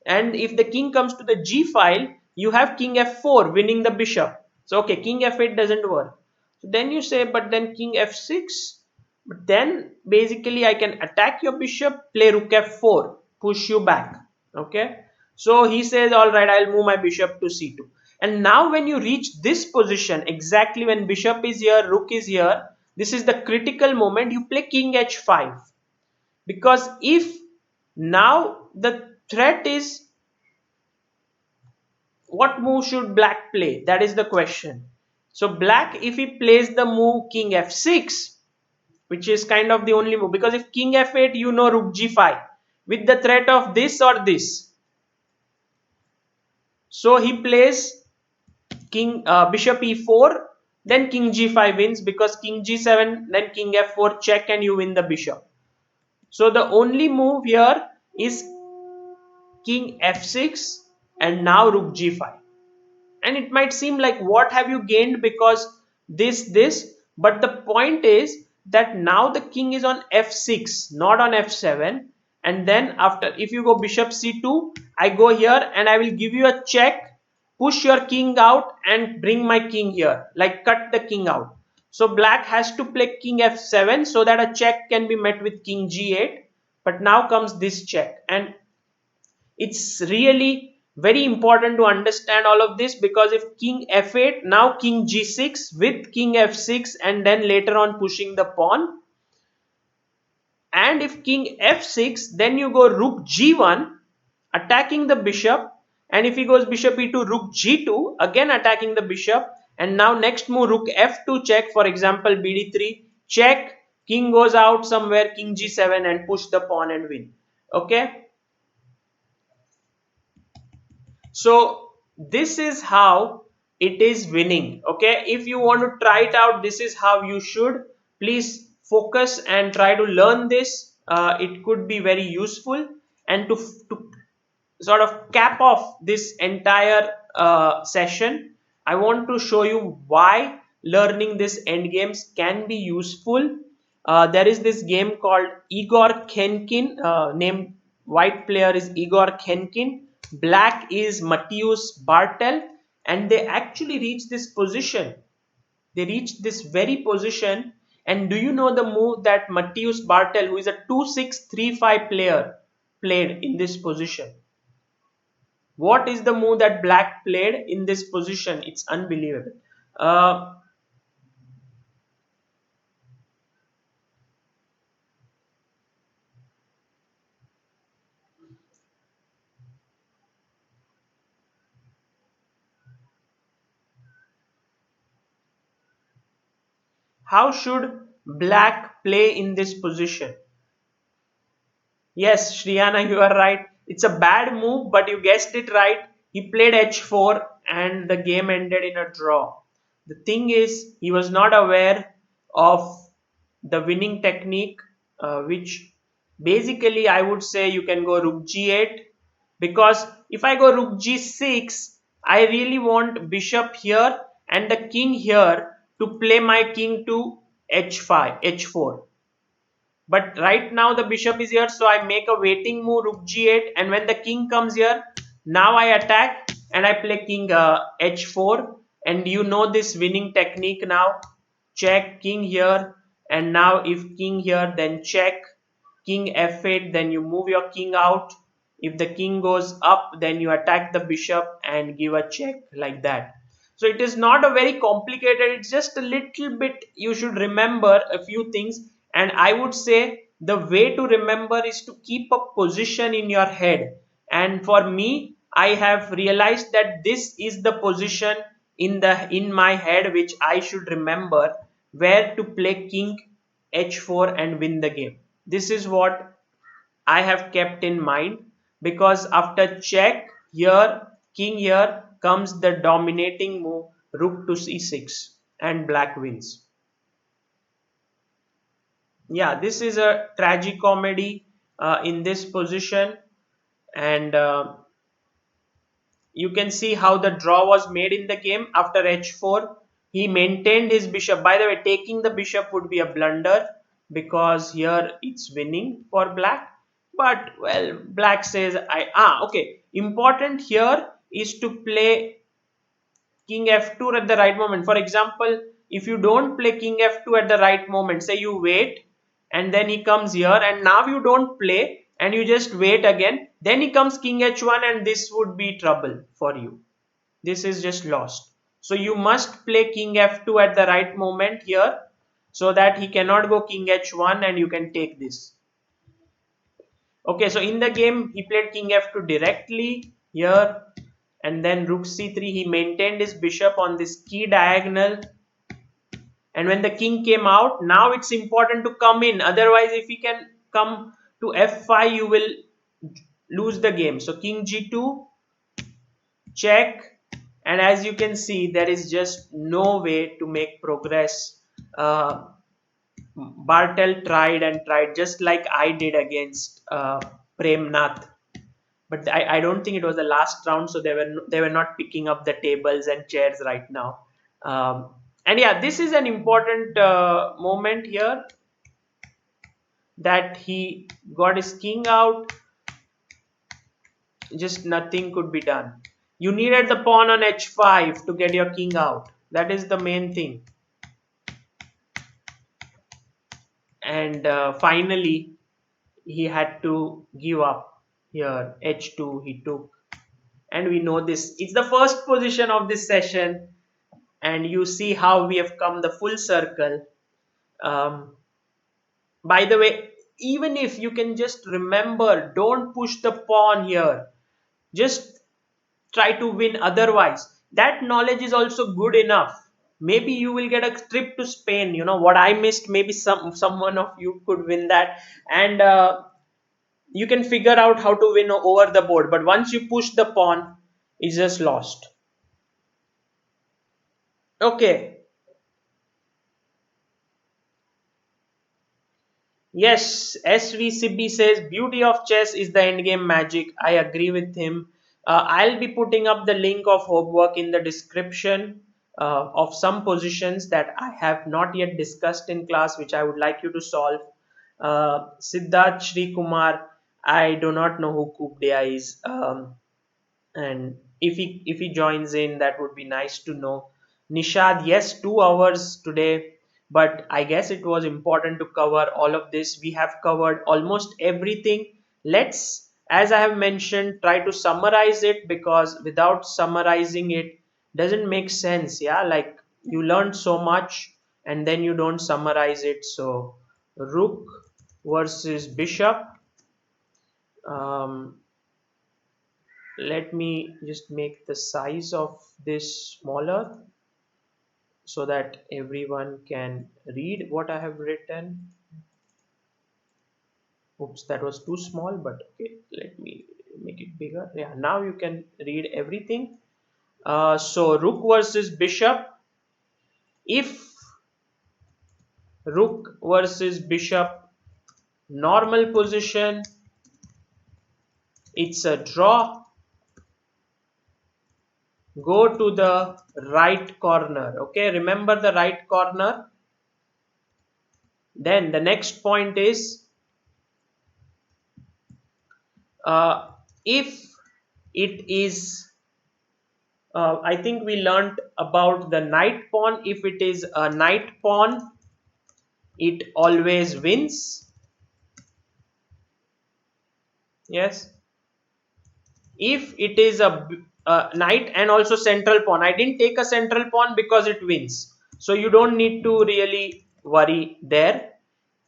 And if the king comes to the g file, you have king f4 winning the bishop. So okay, king f8 doesn't work. So then you say, but then king f6, but then basically I can attack your bishop, play rook f4, push you back. Okay, so he says, all right, I'll move my bishop to c2. And now when you reach this position, exactly when bishop is here, rook is here, this is the critical moment, you play king h5. Because if now the threat is, what move should black play, that is the question. So black, if he plays the move king f6, which is kind of the only move, because if king f8, you know, rook g5 with the threat of this or this, so he plays king bishop e4, then king g5 wins, because king g7, then king f4 check, and you win the bishop. So the only move here is king f6 and now rook g5. And it might seem like, what have you gained because this, but the point is that now the king is on f6, not on f7. And then after, if you go bishop c2, I go here and I will give you a check, push your king out and bring my king here, like cut the king out. So black has to play king f7 so that a check can be met with king g8. But now comes this check, and it's really very important to understand all of this, because if king f8, now king g6 with king f6, and then later on pushing the pawn, and if king f6, then you go rook g1 attacking the bishop, and if he goes bishop e2, rook g2 again attacking the bishop, and now next move rook f2 check, for example bd3 check, king goes out somewhere, king g7, and push the pawn and win. Okay, so this is how it is winning. Okay, if you want to try it out, this is how you should. Please focus and try to learn this. It could be very useful. And to sort of cap off this entire session, I want to show you why learning this end games can be useful. There is this game called Igor Khenkin, named white player is Igor Khenkin, black is Matthias Bartel, and they actually reach this position. They reached this very position. And do you know the move that Matthias Bartel, who is a 2-6-3-5 player, played in this position? What is the move that black played in this position? It's unbelievable. Uh, How should black play in this position? Yes, Shriyana, you are right. It's a bad move, but you guessed it right. He played h4 and the game ended in a draw. The thing is, he was not aware of the winning technique, which basically I would say you can go rook g8, because if I go rook g6, I really want bishop here and the king here to play my king to h5, h4. But right now the bishop is here, so I make a waiting move, rook g8, and when the king comes here, now I attack and I play king h4. And you know this winning technique now. Check, king here, and now if king here, then check, king f8, then you move your king out. If the king goes up, then you attack the bishop and give a check like that. So it is not a very complicated, it's just a little bit you should remember a few things. And I would say the way to remember is to keep a position in your head. And for me, I have realized that this is the position in my head which I should remember, where to play king h4 and win the game. This is what I have kept in mind, because after check here, king here, comes the dominating move, rook to c6, and black wins. Yeah, this is a tragic comedy in this position, and you can see how the draw was made in the game. After h4, he maintained his bishop. By the way, taking the bishop would be a blunder, because here it's winning for black. But well, black says okay. Important here is to play king f2 at the right moment. For example, if you don't play king f2 at the right moment, say you wait and then he comes here, and now you don't play and you just wait again, then he comes king h1, and this would be trouble for you. This is just lost. So you must play king f2 at the right moment here, so that he cannot go king h1 and you can take this. Okay, so in the game he played king f2 directly here, and then rook c3. He maintained his bishop on this key diagonal, and when the king came out, now it's important to come in, otherwise if he can come to f5, you will lose the game. So king g2, check, and as you can see, there is just no way to make progress. Bartel tried and tried, just like I did against Premnath, but I don't think it was the last round, so they were not picking up the tables and chairs right now. And yeah, this is an important moment here, that he got his king out. Just nothing could be done. You needed the pawn on h5 to get your king out. That is the main thing. And finally, he had to give up here. h2 he took, and we know this. It's the first position of this session, and you see how we have come the full circle. Um, by the way, even if you can just remember, don't push the pawn here. Just try to win otherwise. That knowledge is also good enough. Maybe you will get a trip to Spain. You know what I missed. Maybe someone of you could win that, and you can figure out how to win over the board. But once you push the pawn, it's just lost. Okay. Yes, SVCB says beauty of chess is the endgame magic. I agree with him. I'll be putting up the link of homework in the description of some positions that I have not yet discussed in class, which I would like you to solve. Siddharth Shri Kumar, I do not know who Kubdea is. And if he joins in, that would be nice to know. Nishad, yes, 2 hours today, but I guess it was important to cover all of this. We have covered almost everything. Let's, as I have mentioned, try to summarize it, because without summarizing it doesn't make sense. Yeah, like you learned so much and then you don't summarize it. So rook versus bishop. um, Let me just make the size of this smaller. so that everyone can read what I have written. Oops, that was too small, but okay, let me make it bigger. Yeah, now you can read everything. So rook versus bishop. If rook versus bishop, normal position, it's a draw. Go to the right corner. Okay, remember the right corner. Then the next point is, if it is, I think we learned about the knight pawn. If it is a knight pawn, it always wins. Yes. If it is a knight and also central pawn, I didn't take a central pawn because it wins, so you don't need to really worry there.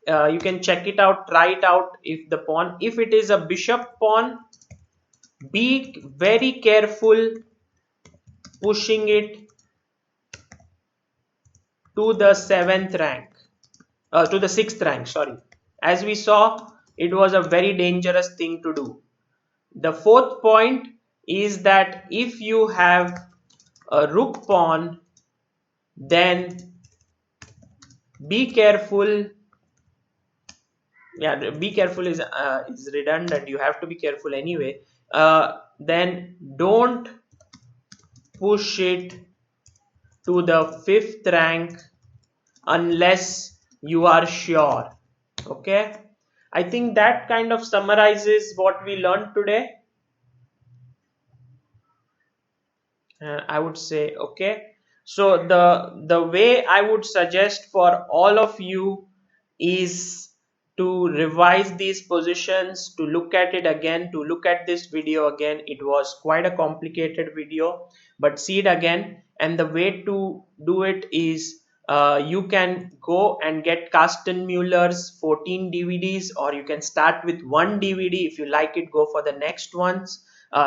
You can check it out, try it out. If the pawn, if it is a bishop pawn, be very careful pushing it to the 7th rank, to the 6th rank, sorry. As we saw, it was a very dangerous thing to do. The fourth point is that if you have a rook pawn, then be careful. Yeah, be careful is redundant. You have to be careful anyway. Then don't push it to the 5th rank unless you are sure. Okay, I think that kind of summarizes what we learned today. I would say, okay. So the way I would suggest for all of you is to revise these positions, to look at it again, to look at this video again. It was quite a complicated video, but see it again. And the way to do it is, you can go and get Carsten Mueller's 14 DVDs, or you can start with one DVD. If you like it, go for the next ones.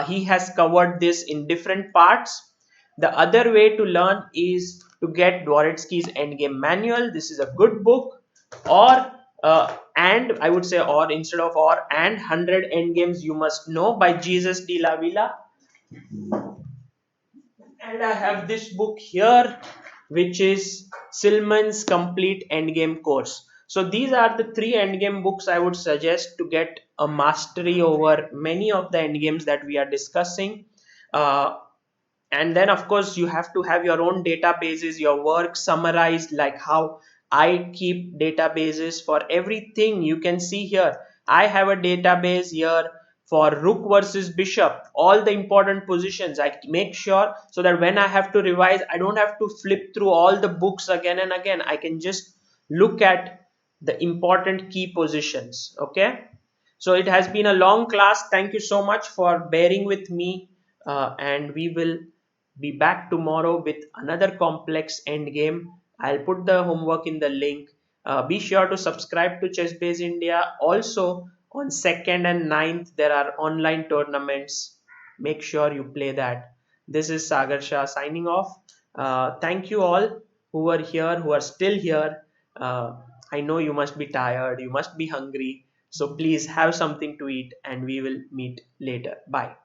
He has covered this in different parts. The other way to learn is to get Dvoretsky's Endgame Manual. This is a good book. Or and I would say, or instead of or, and 100 Endgames You Must Know by Jesus de la Villa. And I have this book here, which is Silman's Complete Endgame Course. So these are the three endgame books I would suggest to get a mastery over many of the endgames that we are discussing. Uh, and then of course you have to have your own databases, your work summarized, like how I keep databases for everything. You can see here I have a database here for rook versus bishop, all the important positions I make sure, so that when I have to revise, I don't have to flip through all the books again and again. I can just look at the important key positions. Okay, so it has been a long class. Thank you so much for bearing with me, and we will be back tomorrow with another complex end game. I'll put the homework in the link. Be sure to subscribe to Chess India. Also, on 2nd and 9th, there are online tournaments. Make sure you play that. This is Sagar Shah signing off. Thank you all who are here, who are still here. I know you must be tired, you must be hungry. So please have something to eat, and we will meet later. Bye.